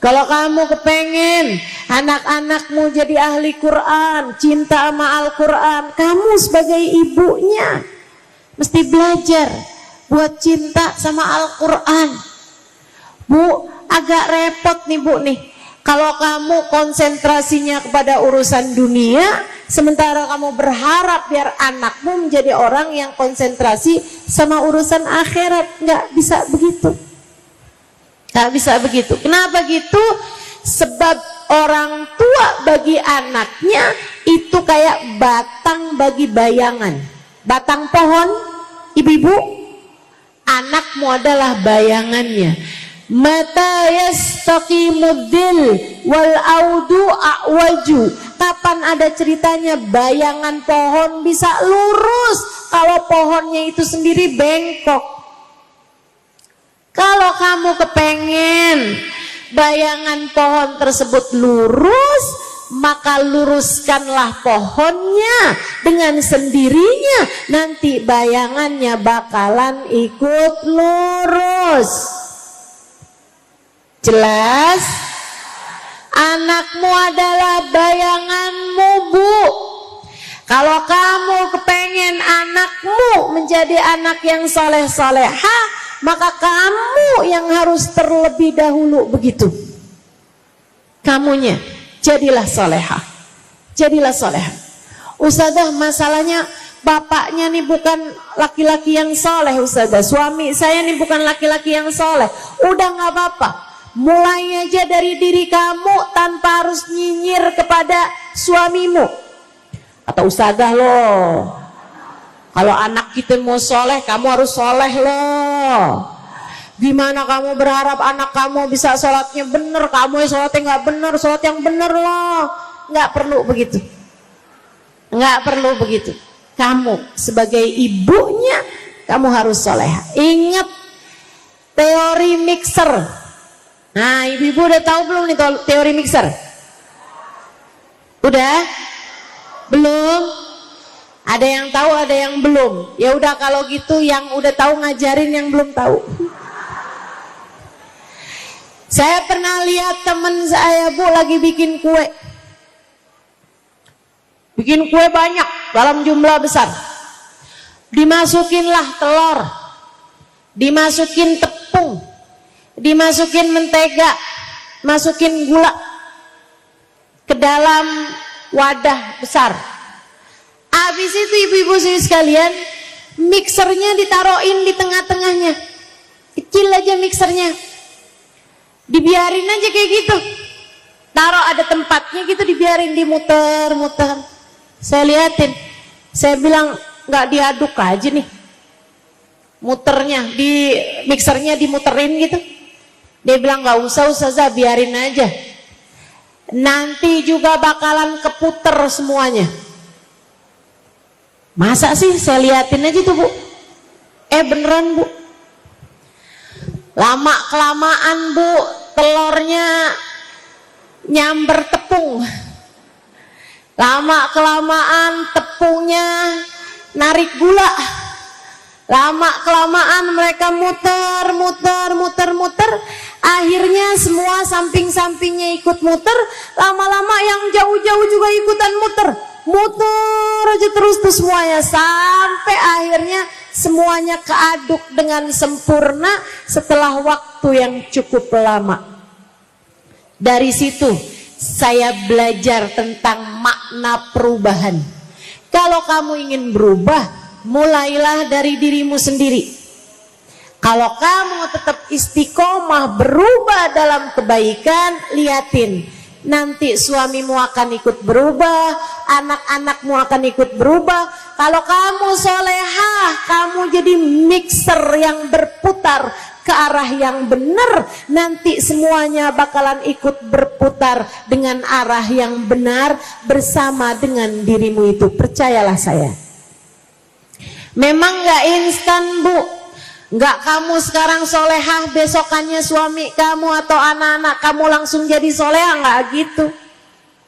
Kalau kamu kepengen anak-anakmu jadi ahli Quran, cinta sama Al-Quran, kamu sebagai ibunya mesti belajar buat cinta sama Al-Quran. Bu, agak repot nih Bu nih. Kalau kamu konsentrasinya kepada urusan dunia, sementara kamu berharap biar anakmu menjadi orang yang konsentrasi sama urusan akhirat, nggak bisa begitu. Gak bisa begitu. Kenapa gitu? Sebab orang tua bagi anaknya itu kayak batang bagi bayangan. Batang pohon, ibu-ibu, anakmu adalah bayangannya. Mata yastaqimuddil wal audu a'waju. Kapan ada ceritanya bayangan pohon bisa lurus kalau pohonnya itu sendiri bengkok? Kalau kamu kepengen bayangan pohon tersebut lurus, maka luruskanlah pohonnya dengan sendirinya, nanti bayangannya bakalan ikut lurus. Jelas? Anakmu adalah bayanganmu, Bu. Kalau kamu kepengen anakmu menjadi anak yang soleh-solehah, maka kamu yang harus terlebih dahulu begitu. Kamunya jadilah solehah, jadilah solehah. Ustazah, masalahnya bapaknya nih bukan laki-laki yang soleh, Ustazah. Suami saya nih bukan laki-laki yang soleh. Udah nggak apa-apa, mulai aja dari diri kamu tanpa harus nyinyir kepada suamimu. Kata Ustazah, loh, kalau anak kita mau soleh, kamu harus soleh loh. Gimana kamu berharap anak kamu bisa sholatnya bener, kamu yang sholatnya nggak bener, sholat yang bener loh. Nggak perlu begitu, nggak perlu begitu. Kamu sebagai ibunya, kamu harus soleh. Ingat teori mixer. Nah, ibu-ibu udah tahu belum nih teori mixer? Udah? Belum? Ada yang tahu, ada yang belum. Ya udah, kalau gitu yang udah tahu ngajarin yang belum tahu. Saya pernah lihat teman saya, Bu, lagi bikin kue. Bikin kue banyak dalam jumlah besar. Dimasukinlah telur, dimasukin tepung, dimasukin mentega, masukin gula ke dalam wadah besar. Habis itu ibu-ibu sekalian, mixernya ditaruhin di tengah-tengahnya. Kecil aja mixernya. Dibiarin aja kayak gitu. Taruh ada tempatnya gitu, dibiarin, dimuter-muter. Saya liatin. Saya bilang, nggak diaduk aja nih. Muternya, di mixernya dimuterin gitu. Dia bilang, nggak usah, Ustazah, biarin aja. Nanti juga bakalan keputer semuanya. Masa sih? Saya liatin aja tuh, Bu. Beneran, Bu. Lama kelamaan, Bu, telurnya nyamber tepung. Lama kelamaan tepungnya narik gula. Lama kelamaan mereka muter. Akhirnya semua samping-sampingnya ikut muter. Lama-lama yang jauh-jauh juga ikutan muter. Muter aja terus tuh semuanya. Sampai akhirnya semuanya keaduk dengan sempurna setelah waktu yang cukup lama. Dari situ saya belajar tentang makna perubahan. Kalau kamu ingin berubah, mulailah dari dirimu sendiri. Kalau kamu tetap istiqomah berubah dalam kebaikan, liatin, nanti suamimu akan ikut berubah, anak-anakmu akan ikut berubah. Kalau kamu solehah, kamu jadi mixer yang berputar ke arah yang benar, nanti semuanya bakalan ikut berputar dengan arah yang benar bersama dengan dirimu itu. Percayalah saya. Memang gak instan, Bu. Gak kamu sekarang solehah, besokannya suami kamu atau anak-anak kamu langsung jadi solehah. Gak gitu.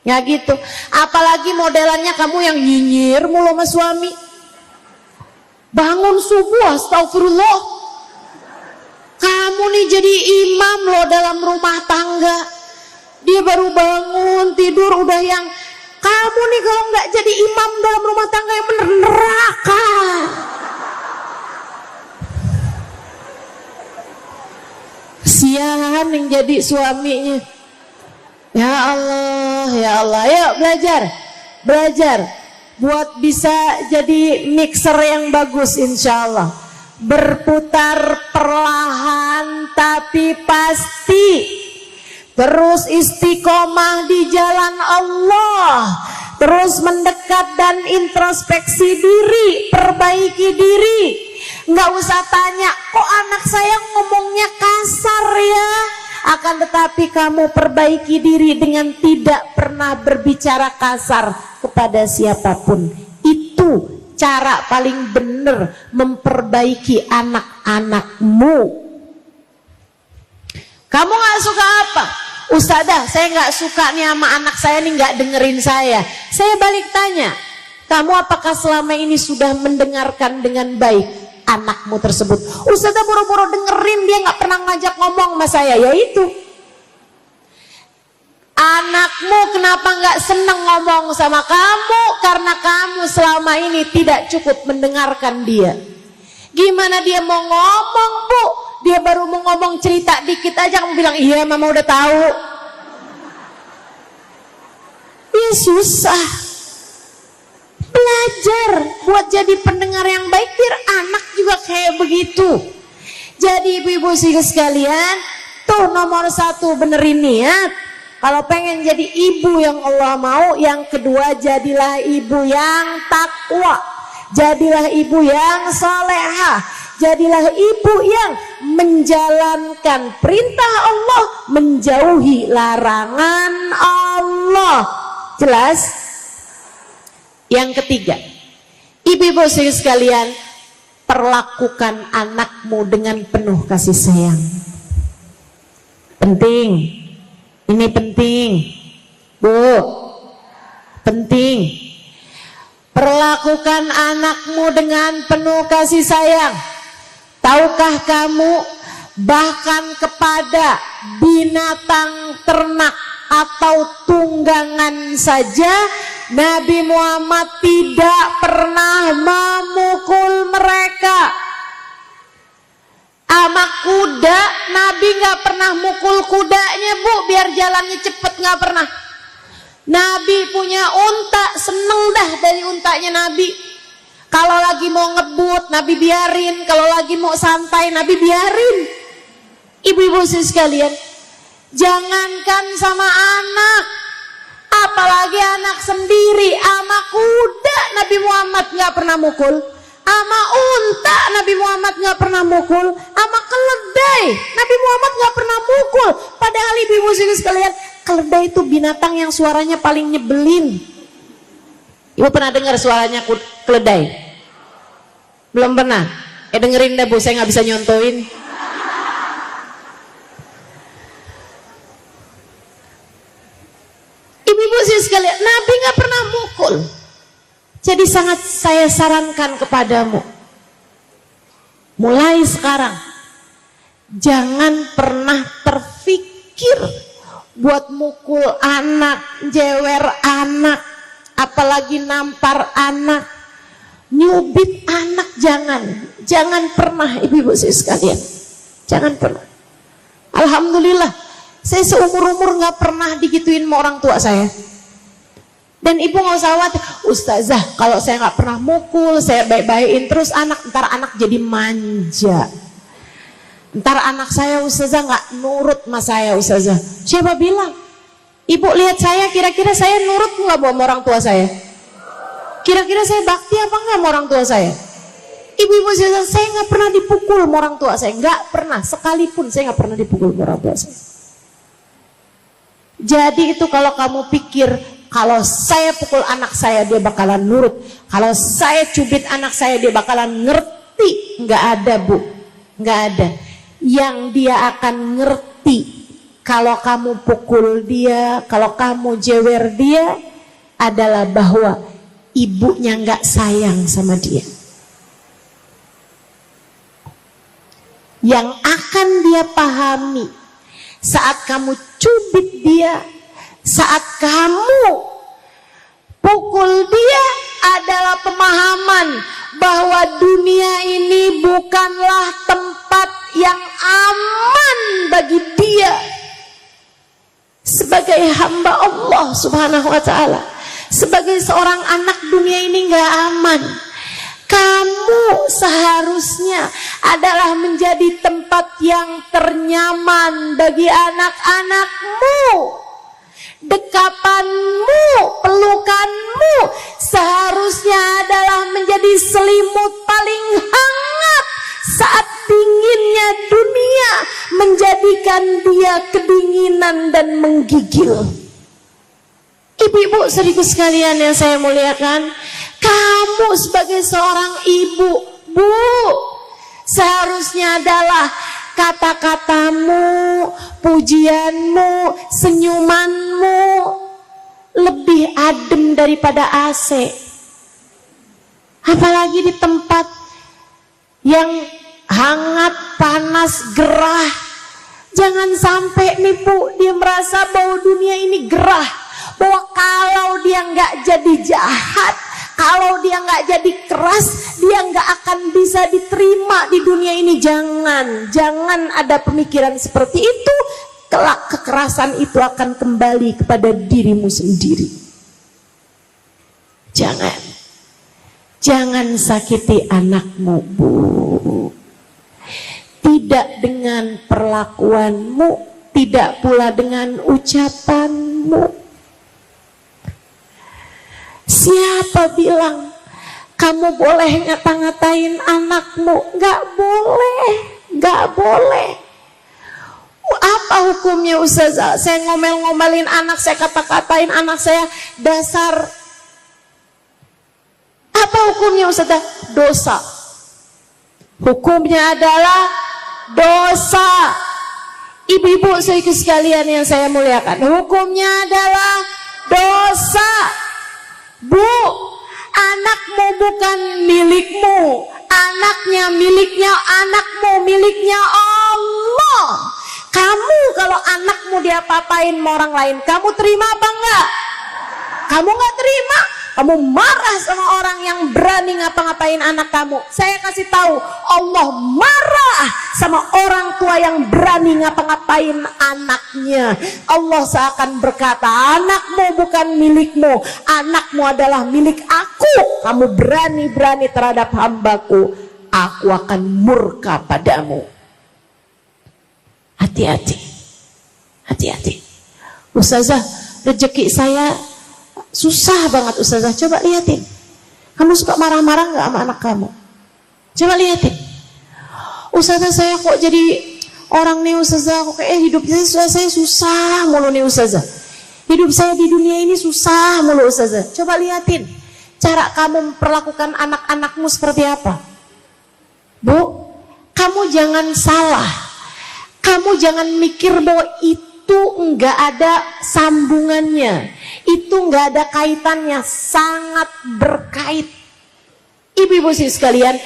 Gak gitu. Apalagi modelannya kamu yang nyinyir mulu sama suami. Bangun subuh, astagfirullah. Kamu nih jadi imam loh dalam rumah tangga. Dia baru bangun tidur udah yang, kamu nih kalau nggak jadi imam dalam rumah tangga yang bener, neraka. Kasihan yang jadi suaminya. Ya Allah, ya Allah. Yuk belajar buat bisa jadi mixer yang bagus, insya Allah. Berputar perlahan tapi pasti. Terus istiqomah di jalan Allah. Terus mendekat dan introspeksi diri, perbaiki diri. Nggak usah tanya, kok anak saya ngomongnya kasar ya? Akan tetapi kamu perbaiki diri dengan tidak pernah berbicara kasar kepada siapapun. Itu cara paling benar memperbaiki anak-anakmu. Kamu gak suka apa? Ustadzah, saya gak suka nih sama anak saya nih gak dengerin saya. Saya balik tanya, kamu apakah selama ini sudah mendengarkan dengan baik anakmu tersebut? Ustadzah buru-buru dengerin, dia gak pernah ngajak ngomong sama saya. Ya itu, anakmu kenapa gak seneng ngomong sama kamu? Karena kamu selama ini tidak cukup mendengarkan dia. Gimana dia mau ngomong, Bu? Dia baru mau ngomong cerita dikit aja kamu bilang iya mama udah tahu. Ya susah. Belajar buat jadi pendengar yang baik biar anak juga kayak begitu. Jadi ibu-ibu sekalian, tuh nomor 1 benerin niat. Kalau pengen jadi ibu yang Allah mau, yang kedua jadilah ibu yang takwa. Jadilah ibu yang salehah. Jadilah ibu yang menjalankan perintah Allah, menjauhi larangan Allah. Jelas? Yang ketiga, ibu-ibu sekalian, perlakukan anakmu dengan penuh kasih sayang. Penting. Ini penting. Bu. Penting. Perlakukan anakmu dengan penuh kasih sayang. Tahukah kamu, bahkan kepada binatang ternak atau tunggangan saja Nabi Muhammad tidak pernah memukul mereka. Sama kuda Nabi gak pernah mukul kudanya, Bu, biar jalannya cepet, gak pernah. Nabi punya unta, seneng dah dari untanya Nabi. Kalau lagi mau ngebut, Nabi biarin. Kalau lagi mau santai, Nabi biarin. Ibu-ibu sekalian, jangankan sama anak, apalagi anak sendiri, ama kuda Nabi Muhammad gak pernah mukul, ama unta Nabi Muhammad gak pernah mukul, ama keledai Nabi Muhammad gak pernah mukul. Padahal ibu-ibu sekalian, keledai itu binatang yang suaranya paling nyebelin. Ibu pernah dengar suaranya keledai? Belum pernah? Dengerin deh, Bu, saya gak bisa nyontoin. Ibu-ibu sekalian, Nabi gak pernah mukul. Jadi sangat saya sarankan kepadamu, mulai sekarang jangan pernah terfikir buat mukul anak, jewer anak, apalagi nampar anak, nyubit anak. Jangan pernah, ibu-ibu sekalian, jangan pernah. Alhamdulillah, saya seumur-umur gak pernah digituin sama orang tua saya. Dan ibu gak usah khawatir, Ustazah kalau saya gak pernah mukul, saya baik-baikin terus anak, ntar anak jadi manja. Ntar anak saya Ustazah gak nurut sama saya Ustazah. Siapa bilang? Ibu lihat saya, kira-kira saya nurut gak sama orang tua saya? Kira-kira saya bakti apa enggak sama orang tua saya? Ibu-ibu saya gak pernah dipukul sama orang tua saya. Gak pernah, sekalipun saya gak pernah dipukul sama orang tua saya. Jadi itu kalau kamu pikir kalau saya pukul anak saya dia bakalan nurut, kalau saya cubit anak saya dia bakalan ngerti, nggak ada, Bu, nggak ada. Yang dia akan ngerti kalau kamu pukul dia, kalau kamu jewer dia adalah bahwa ibunya nggak sayang sama dia. Yang akan dia pahami saat kamu cubit dia, saat kamu pukul dia adalah pemahaman bahwa dunia ini bukanlah tempat yang aman bagi dia sebagai hamba Allah Subhanahu wa ta'ala. Sebagai seorang anak, dunia ini gak aman. Kamu seharusnya adalah menjadi tempat yang ternyaman bagi anak-anakmu. Dekapanmu, pelukanmu seharusnya adalah menjadi selimut paling hangat saat dinginnya dunia menjadikan dia kedinginan dan menggigil. Ibu-ibu saudaraku sekalian yang saya muliakan, kamu sebagai seorang ibu, Bu, seharusnya adalah kata-katamu, pujianmu, senyumanmu lebih adem daripada AC. Apalagi di tempat yang hangat, panas, gerah. Jangan sampai nih Bu, dia merasa bahwa dunia ini gerah, bahwa kalau dia nggak jadi jahat, kalau dia nggak jadi keras, dia nggak akan bisa diterima di dunia ini. Jangan ada pemikiran seperti itu. Kelak kekerasan itu akan kembali kepada dirimu sendiri. Jangan sakiti anakmu, Bu. Tidak dengan perlakuanmu, tidak pula dengan ucapanmu. Siapa bilang kamu boleh ngata-ngatain anakmu? Gak boleh. Apa hukumnya Ustazah? Saya ngomel-ngomelin anak, saya kata-katain anak saya dasar. Apa hukumnya Ustazah? Dosa. Hukumnya adalah dosa. Ibu-ibu sekalian yang saya muliakan, hukumnya adalah dosa. Bu, anakmu bukan milikmu. Anakmu miliknya Allah. Kamu kalau anakmu diapa-apain sama orang lain, kamu terima apa enggak? Kamu enggak terima. Kamu marah sama orang yang berani ngapa-ngapain anak kamu. Saya kasih tahu, Allah marah sama orang tua yang berani ngapa-ngapain anaknya. Allah seakan berkata, anakmu bukan milikmu, anakmu adalah milik aku. Kamu berani-berani terhadap hambaku, aku akan murka padamu. Hati-hati. Ustazah, rezeki saya susah banget Ustazah. Coba lihatin, kamu suka marah-marah gak sama anak kamu? Coba lihatin. Ustazah, saya kok jadi orang nih Ustazah, kok kayak hidupnya saya susah mulu nih Ustazah. Hidup saya di dunia ini susah mulu Ustazah. Coba lihatin cara kamu memperlakukan anak-anakmu seperti apa. Bu, kamu jangan salah. Kamu jangan mikir bahwa itu enggak ada sambungannya, itu enggak ada kaitannya, sangat berkait. Ibu-ibu sekalian,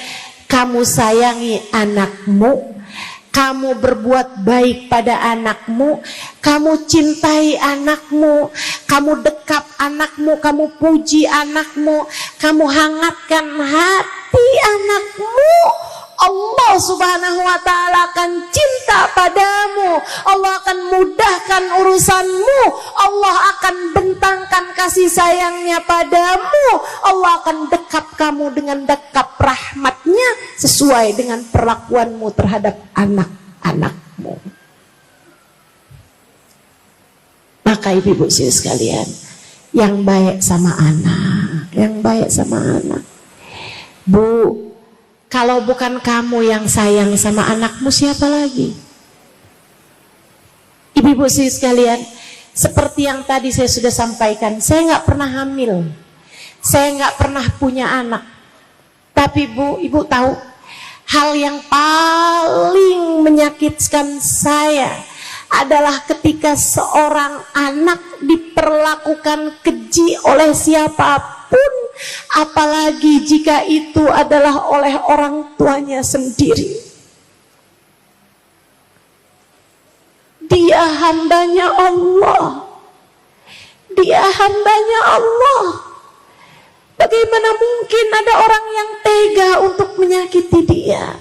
kamu sayangi anakmu, kamu berbuat baik pada anakmu, kamu cintai anakmu, kamu dekap anakmu, kamu puji anakmu, kamu hangatkan hati anakmu, Allah Subhanahu wa ta'ala akan cinta padamu. Allah akan mudahkan urusanmu. Allah akan bentangkan kasih sayangnya padamu. Allah akan dekap kamu dengan dekap rahmatnya sesuai dengan perlakuanmu terhadap anak-anakmu. Maka ibu-ibu sekalian, yang baik sama anak, Bu, kalau bukan kamu yang sayang sama anakmu, siapa lagi? Ibu-ibu sekalian, seperti yang tadi saya sudah sampaikan, saya nggak pernah hamil, saya nggak pernah punya anak. Tapi Bu, ibu tahu, hal yang paling menyakitkan saya adalah ketika seorang anak diperlakukan keji oleh siapapun, apalagi jika itu adalah oleh orang tuanya sendiri. Dia hambanya Allah. Bagaimana mungkin ada orang yang tega untuk menyakiti dia?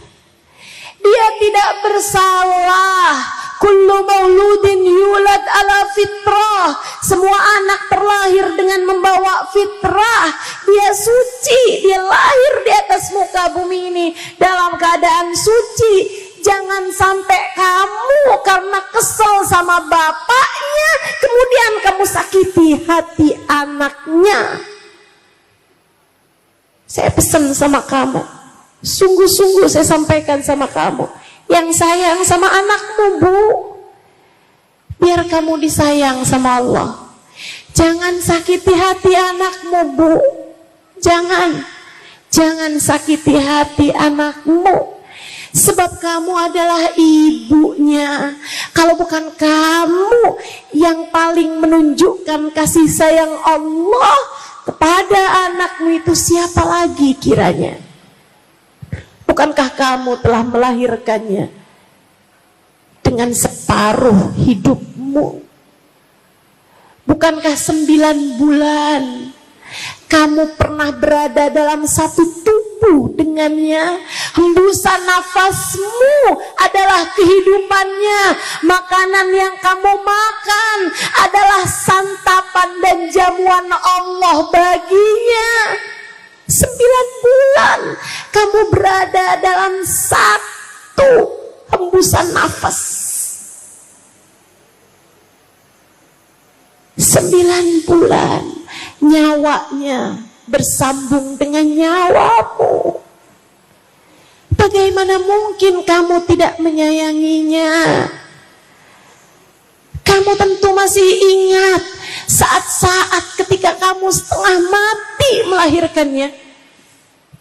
Dia tidak bersalah. Kullu mauludin yulad ala fitrah. Semua anak terlahir dengan membawa fitrah. Dia suci, dia lahir di atas muka bumi ini dalam keadaan suci. Jangan sampai kamu karena kesel sama bapaknya, kemudian kamu sakiti hati anaknya. Saya pesan sama kamu, sungguh-sungguh saya sampaikan sama kamu, yang sayang sama anakmu, Bu, biar kamu disayang sama Allah. Jangan sakiti hati anakmu, Bu. Jangan sakiti hati anakmu. Sebab kamu adalah ibunya. Kalau bukan kamu yang paling menunjukkan kasih sayang Allah kepada anakmu, itu siapa lagi kiranya? Bukankah kamu telah melahirkannya dengan separuh hidupmu? Bukankah 9 bulan kamu pernah berada dalam satu tubuh dengannya? Hembusan nafasmu adalah kehidupannya. Makanan yang kamu makan adalah santapan dan jamuan Allah baginya. 9 bulan kamu berada dalam satu hembusan nafas. 9 bulan nyawanya bersambung dengan nyawamu. Bagaimana mungkin kamu tidak menyayanginya? Kamu tentu masih ingat saat-saat ketika kamu setengah mati melahirkannya.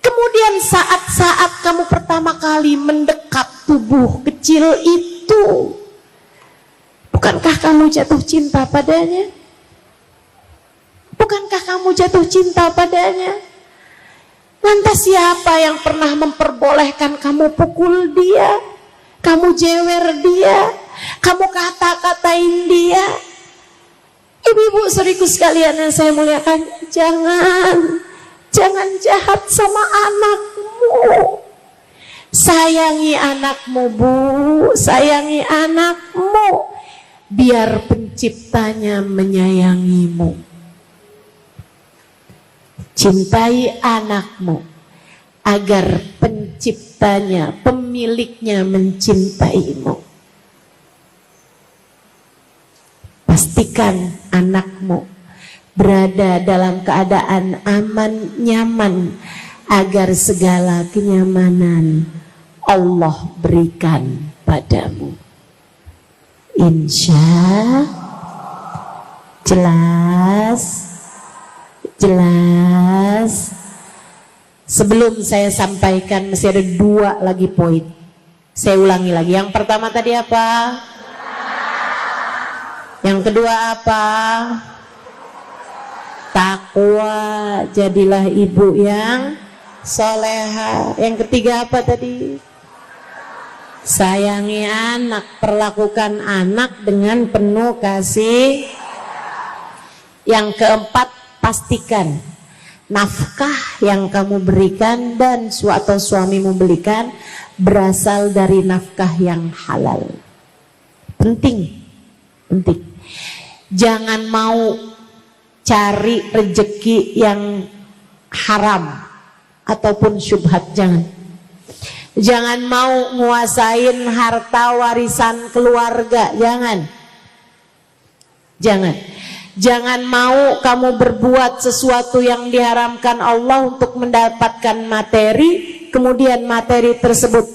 Kemudian saat-saat kamu pertama kali mendekat tubuh kecil itu, bukankah kamu jatuh cinta padanya? Bukankah kamu jatuh cinta padanya? Lantas siapa yang pernah memperbolehkan kamu pukul dia, kamu jewer dia, kamu kata-katain dia? Ibu-ibu saudariku sekalian yang saya muliakan, jangan jahat sama anakmu. Sayangi anakmu, Bu, sayangi anakmu, biar penciptanya menyayangimu. Cintai anakmu agar penciptanya, pemiliknya mencintaimu. Pastikan anakmu berada dalam keadaan aman, nyaman, agar segala kenyamanan Allah berikan padamu. Insya jelas. Sebelum saya sampaikan masih ada 2 lagi poin. Saya ulangi lagi. Yang pertama tadi apa? Yang kedua apa? Takwa, jadilah ibu yang soleha. Yang ketiga apa tadi? Sayangi anak, perlakukan anak dengan penuh kasih. Yang keempat, pastikan nafkah yang kamu berikan dan atau suamimu berikan berasal dari nafkah yang halal. Penting. Jangan mau cari rejeki yang haram ataupun syubhat, jangan mau nguasain harta warisan keluarga, jangan mau kamu berbuat sesuatu yang diharamkan Allah untuk mendapatkan materi, kemudian materi tersebut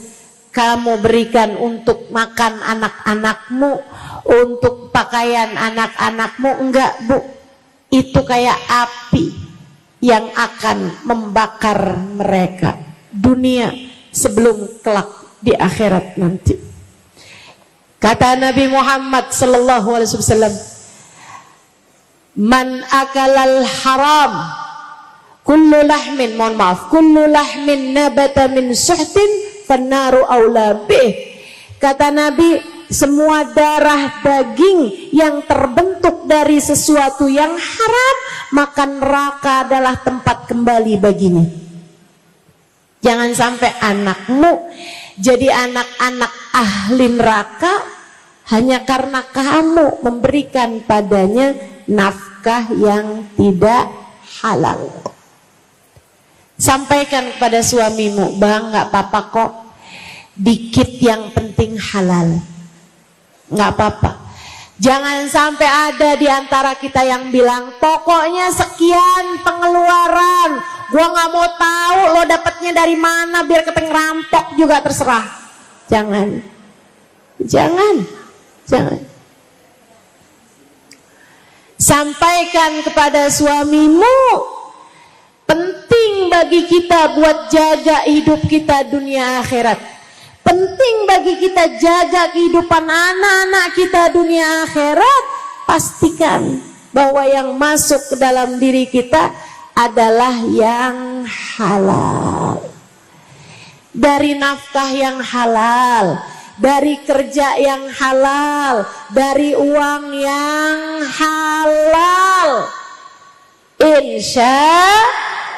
kamu berikan untuk makan anak-anakmu, untuk pakaian anak-anakmu. Enggak, Bu, itu kayak api yang akan membakar mereka dunia sebelum kelak di akhirat nanti. Kata Nabi Muhammad sallallahu alaihi wasallam, man akalal haram kullu lahmin nabata min suhtin fannaru aula bih. Kata Nabi, semua darah daging yang terbentuk dari sesuatu yang haram, maka neraka adalah tempat kembali baginya. Jangan sampai anakmu jadi anak-anak ahli neraka hanya karena kamu memberikan padanya nafkah yang tidak halal. Sampaikan kepada suamimu, Bang, gak apa-apa kok, dikit yang penting halal, gak apa-apa. Jangan sampai ada di antara kita yang bilang, pokoknya sekian pengeluaran, gua gak mau tahu lo dapatnya dari mana, biar keteng rampok juga terserah. Jangan. Sampaikan kepada suamimu, penting bagi kita buat jaga hidup kita dunia akhirat. penting bagi kita jaga kehidupan anak-anak kita dunia akhirat, pastikan bahwa yang masuk ke dalam diri kita adalah yang halal. Dari nafkah yang halal, dari kerja yang halal, dari uang yang halal. Insya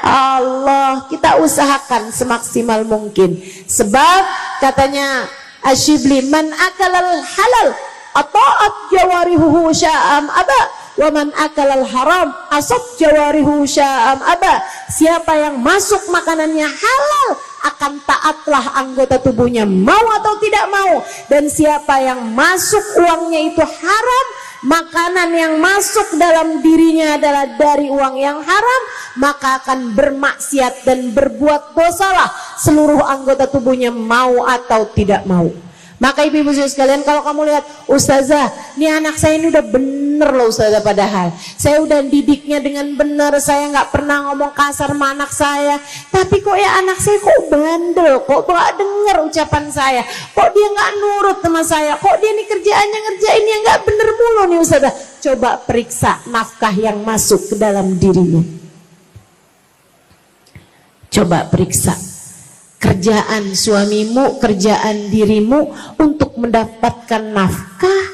Allah kita usahakan semaksimal mungkin. Sebab katanya Asyibli, man akalal halal ata'at jawarihuhu sya'am aba, wa man akalal haram asab jawarihuhu sya'am aba. Siapa yang masuk makanannya halal, akan taatlah anggota tubuhnya mau atau tidak mau. Dan siapa yang masuk uangnya itu haram, makanan yang masuk dalam dirinya adalah dari uang yang haram, maka akan bermaksiat dan berbuat dosalah seluruh anggota tubuhnya mau atau tidak mau. Maka ibu-ibu sekalian, kalau kamu lihat, Ustazah, ini anak saya ini udah bener loh Ustazah, padahal saya udah didiknya dengan benar, saya nggak pernah ngomong kasar sama anak saya, tapi kok ya anak saya kok bandel, kok nggak denger ucapan saya, kok dia nggak nurut sama saya, kok dia nih kerjaannya ngerjain yang nggak bener mulu nih Ustazah. Coba periksa nafkah yang masuk ke dalam dirinya. Coba periksa kerjaan suamimu, kerjaan dirimu untuk mendapatkan nafkah.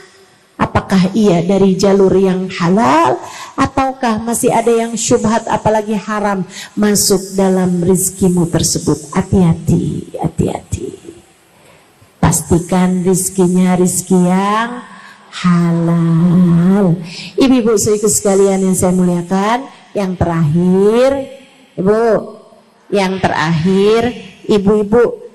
Apakah ia dari jalur yang halal, ataukah masih ada yang syubhat apalagi haram masuk dalam rizkimu tersebut? Hati-hati, hati-hati. Pastikan rizkinya rizki yang halal. Ibu-ibu sekalian yang saya muliakan, yang terakhir, ibu-ibu,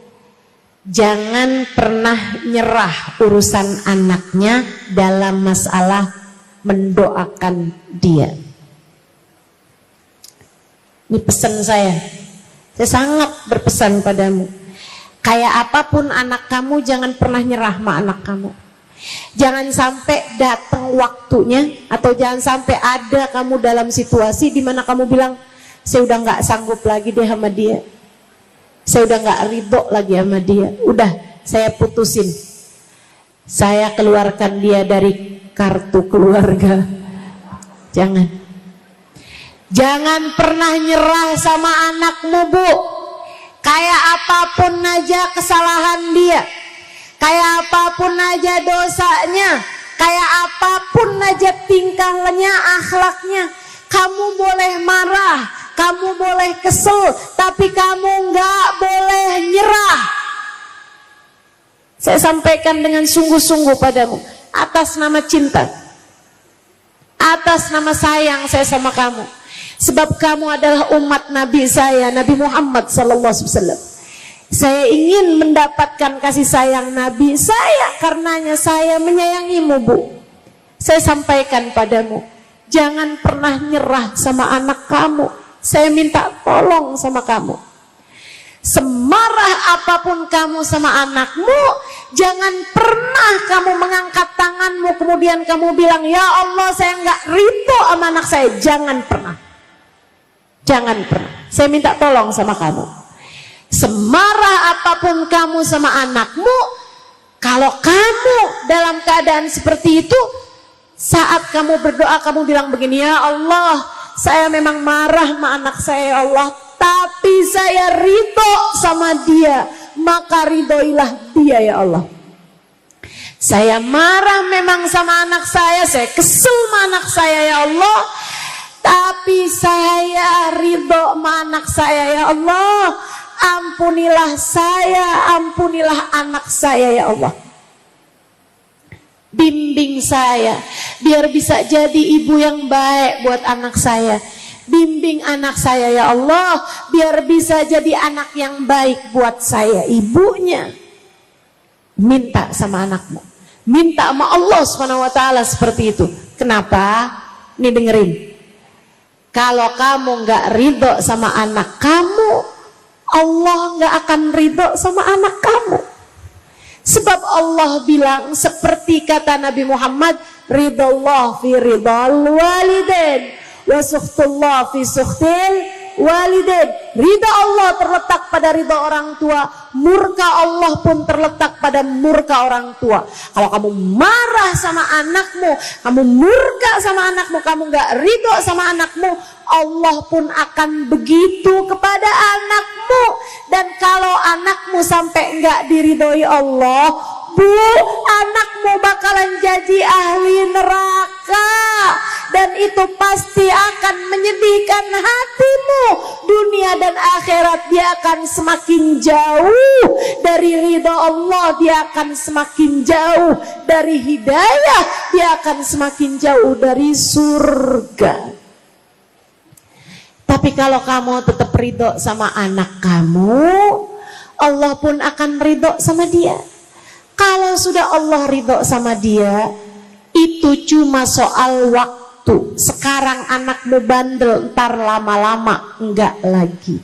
jangan pernah nyerah urusan anaknya dalam masalah mendoakan dia. Ini pesan saya sangat berpesan padamu. Kayak apapun anak kamu, jangan pernah nyerah sama anak kamu. Jangan sampai datang waktunya, atau jangan sampai ada kamu dalam situasi di mana kamu bilang, saya udah nggak sanggup lagi deh sama dia, saya udah nggak ridho lagi sama dia, udah saya putusin, saya keluarkan dia dari kartu keluarga. Jangan pernah nyerah sama anakmu, Bu. Kayak apapun aja kesalahan dia, kayak apapun aja dosanya, kayak apapun aja tingkahnya, akhlaknya, kamu boleh marah, kamu boleh kesel, tapi kamu nggak boleh nyerah. Saya sampaikan dengan sungguh-sungguh padamu, atas nama cinta, atas nama sayang saya sama kamu. Sebab kamu adalah umat Nabi saya, Nabi Muhammad SAW. Saya ingin mendapatkan kasih sayang Nabi saya, karenanya saya menyayangimu, Bu. Saya sampaikan padamu, jangan pernah nyerah sama anak kamu. Saya minta tolong sama kamu. Semarah apapun kamu sama anakmu, jangan pernah kamu mengangkat tanganmu kemudian kamu bilang, ya Allah saya nggak ridho sama anak saya. Jangan pernah. Jangan pernah. Saya minta tolong sama kamu. Semarah apapun kamu sama anakmu, kalau kamu dalam keadaan seperti itu, saat kamu berdoa kamu bilang begini, ya Allah, saya memang marah sama anak saya ya Allah, tapi saya ridho sama dia, maka ridhoilah dia ya Allah. Saya marah memang sama anak saya kesel sama anak saya ya Allah, tapi saya ridho sama anak saya ya Allah. Ampunilah saya, ampunilah anak saya ya Allah. Bimbing saya biar bisa jadi ibu yang baik buat anak saya. Bimbing anak saya ya Allah biar bisa jadi anak yang baik buat saya, ibunya. Minta sama anakmu, minta sama Allah SWT seperti itu. Kenapa? Nih dengerin, kalau kamu nggak ridho sama anak kamu, Allah nggak akan ridho sama anak kamu. Sebab Allah bilang seperti kata Nabi Muhammad, ridallah fi ridal walidain wa sukhtullah fi sukhtil walidain. ridha Allah terletak pada ridha orang tua, murka Allah pun terletak pada murka orang tua. Kalau kamu marah sama anakmu, kamu murka sama anakmu, kamu gak ridha sama anakmu, Allah pun akan begitu kepada anakmu. Dan kalau anakmu sampai gak diridhoi Allah, Bu, anakmu bakalan jadi ahli neraka. Dan itu pasti akan menyedihkan hatimu. Dunia dan akhirat dia akan semakin jauh dari ridha Allah, dia akan semakin jauh dari hidayah, dia akan semakin jauh dari surga. Tapi kalau kamu tetap ridho sama anak kamu, Allah pun akan ridho sama dia. Kalau sudah Allah ridho sama dia, itu cuma soal waktu. Sekarang anakmu bandel, ntar lama-lama enggak lagi.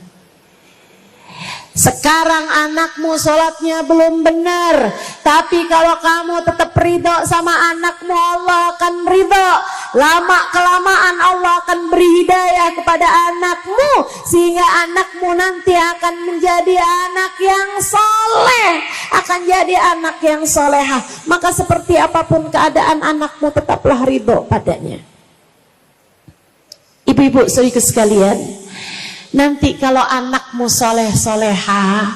Sekarang anakmu sholatnya belum benar, tapi kalau kamu tetap ridho sama anakmu, Allah akan ridho. Lama kelamaan Allah akan beri hidayah kepada anakmu, sehingga anakmu nanti akan menjadi anak yang soleh, akan jadi anak yang solehah. Maka seperti apapun keadaan anakmu, tetaplah ridho padanya. Ibu-ibu saudara sekalian, nanti kalau anakmu soleh soleha,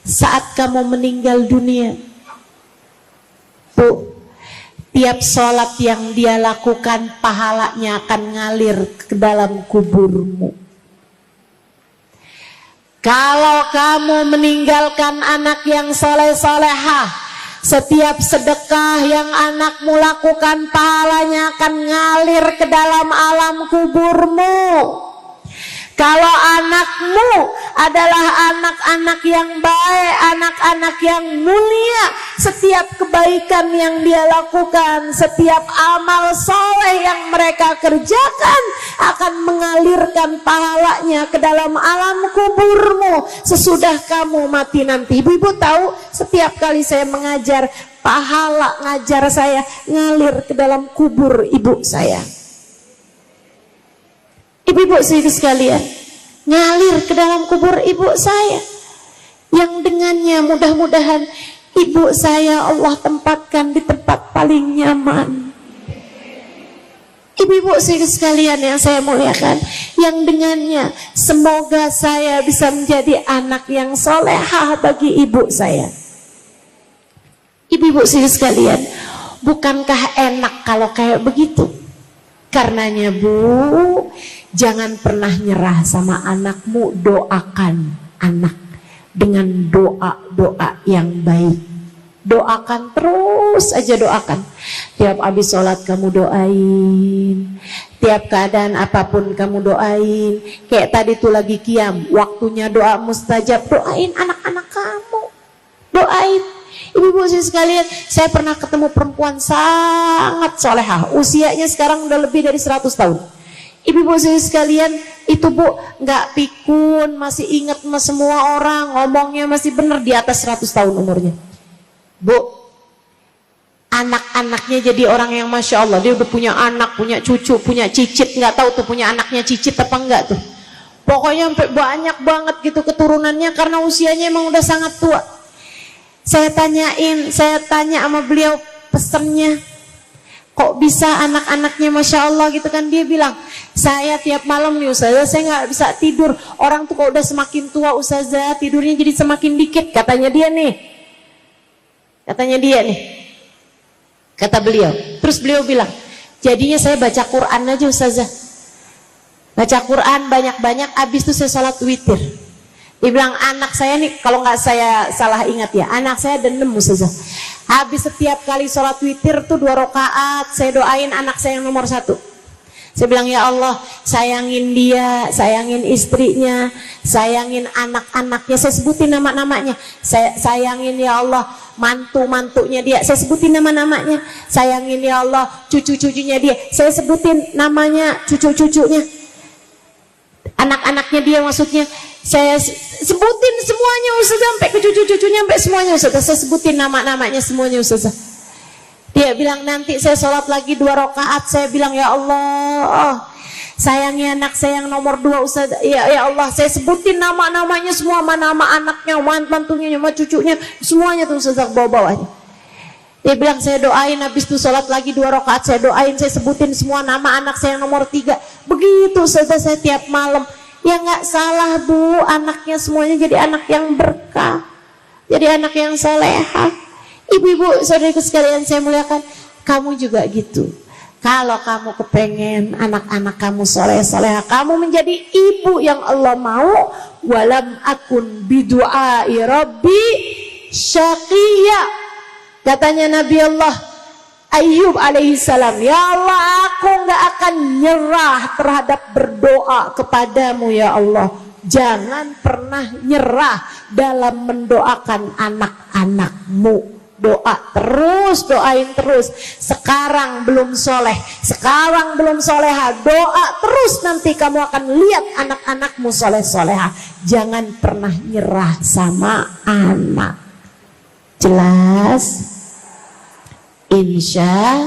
saat kamu meninggal dunia, Bu, tiap sholat yang dia lakukan pahalanya akan ngalir ke dalam kuburmu. Kalau kamu meninggalkan anak yang soleh soleha, setiap sedekah yang anakmu lakukan pahalanya akan ngalir ke dalam alam kuburmu. Kalau anakmu adalah anak-anak yang baik, anak-anak yang mulia, setiap kebaikan yang dia lakukan, setiap amal soleh yang mereka kerjakan akan mengalirkan pahalanya ke dalam alam kuburmu sesudah kamu mati nanti. Ibu-ibu tahu, setiap kali saya mengajar, pahala ngajar saya ngalir ke dalam kubur ibu saya. Ibu-ibu sekalian, ngalir ke dalam kubur ibu saya, yang dengannya mudah-mudahan ibu saya Allah tempatkan di tempat paling nyaman. Ibu-ibu sekalian yang saya muliakan, yang dengannya semoga saya bisa menjadi anak yang solehah bagi ibu saya. Ibu-ibu sekalian, bukankah enak kalau kayak begitu? Karenanya Bu, jangan pernah nyerah sama anakmu, doakan anak dengan doa-doa yang baik. Doakan terus aja, doakan. Tiap habis sholat kamu doain, tiap keadaan apapun kamu doain. Kayak tadi tuh lagi qiyam, waktunya doa mustajab, doain anak-anak kamu, doain. Ibu-ibu sekalian, saya pernah ketemu perempuan sangat solehah, usianya sekarang udah lebih dari 100 tahun. Ibu-ibu sekalian, itu Bu nggak pikun, masih ingat sama semua orang, ngomongnya masih benar, di atas 100 tahun umurnya. Bu, anak-anaknya jadi orang yang Masya Allah, dia udah punya anak, punya cucu, punya cicit, nggak tahu tuh punya anaknya cicit apa enggak tuh. Pokoknya sampai banyak banget gitu keturunannya, karena usianya emang udah sangat tua. Saya tanya sama beliau pesennya, kok bisa anak-anaknya Masya Allah gitu kan. Dia bilang, saya tiap malam nih Ustazah, saya nggak bisa tidur. Orang tuh kok udah semakin tua Ustazah, tidurnya jadi semakin dikit. Katanya dia nih, kata beliau. Terus beliau bilang, jadinya saya baca Quran aja Ustazah, baca Quran banyak-banyak, abis itu saya sholat witir. Dia bilang, anak saya nih, kalau nggak saya salah ingat ya, anak saya ada 6 Ustazah. Habis setiap kali sholat witir tuh 2 rakaat, saya doain anak saya yang nomor 1. Saya bilang, ya Allah, sayangin dia, sayangin istrinya, sayangin anak-anaknya, saya sebutin nama-namanya. Sayangin ya Allah mantu-mantunya dia, saya sebutin nama-namanya. Sayangin ya Allah cucu-cucunya dia, saya sebutin namanya cucu-cucunya. Anak-anaknya dia maksudnya, saya sebutin semuanya Ustazah, sampai ke cucu-cucunya, sampai semuanya Ustazah, saya sebutin nama-namanya semuanya Ustazah. Dia bilang, nanti saya sholat lagi 2 rakaat, saya bilang, ya Allah, Sayangi anak saya yang nomor 2 Ustaz. Ya Allah, saya sebutin nama-namanya semua, nama anaknya, mantunya, sama cucunya, semuanya tuh Ustaz bawa-bawanya. Dia bilang saya doain, habis itu sholat lagi 2 rakaat saya doain, saya sebutin semua nama anak saya yang nomor 3. Begitu Ustaz saya tiap malam. Ya nggak salah Bu, anaknya semuanya jadi anak yang berkah, jadi anak yang salehah. Ibu-ibu saudariku sekalian saya muliakan, kamu juga gitu. Kalau kamu kepengen anak-anak kamu soleh-solehah, kamu menjadi ibu yang Allah mau. Walam akun bidu'ai rabbi syaqiyya. Katanya Nabi Allah Ayyub alaihissalam, ya Allah, aku gak akan nyerah terhadap berdoa kepadamu ya Allah. Jangan pernah nyerah dalam mendoakan anak-anakmu. Doa terus, doain terus. Sekarang belum soleh, sekarang belum soleha, doa terus, nanti kamu akan lihat anak-anakmu soleh-soleha. Jangan pernah nyerah sama anak. Jelas? Insya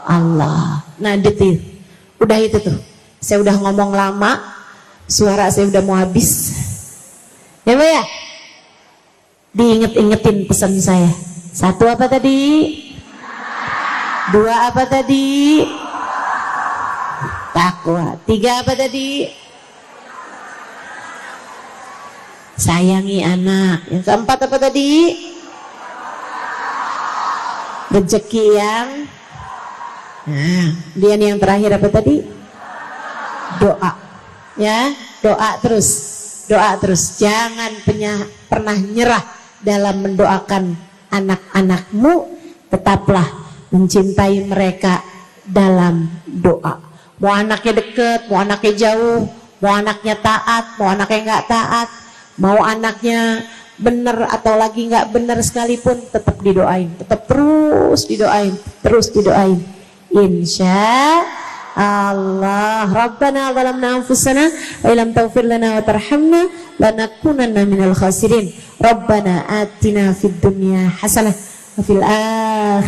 Allah. Nah detil, udah itu tuh. Saya udah ngomong lama, suara saya udah mau habis. Ya Mbak ya? Diinget-ingetin pesan saya. 1 apa tadi? 2 apa tadi? Takwa. 3 apa tadi? Sayangi anak. Yang keempat apa tadi? Rezeki yang kemudian yang terakhir apa tadi? Doa. Ya, doa terus. Doa terus. Jangan pernah nyerah dalam mendoakan anak-anakmu. Tetaplah mencintai mereka dalam doa. Mau anaknya deket, mau anaknya jauh, mau anaknya taat, mau anaknya nggak taat, mau anaknya benar atau lagi nggak benar sekalipun, tetap didoain, tetap terus didoain, terus didoain. Insya Allah. Rabbana zalamna anfusana wa illam taghfir lana wa tarhamna lanakunanna minal khasirin. Rabbana atina fid dunya hasanah wa fil akhirati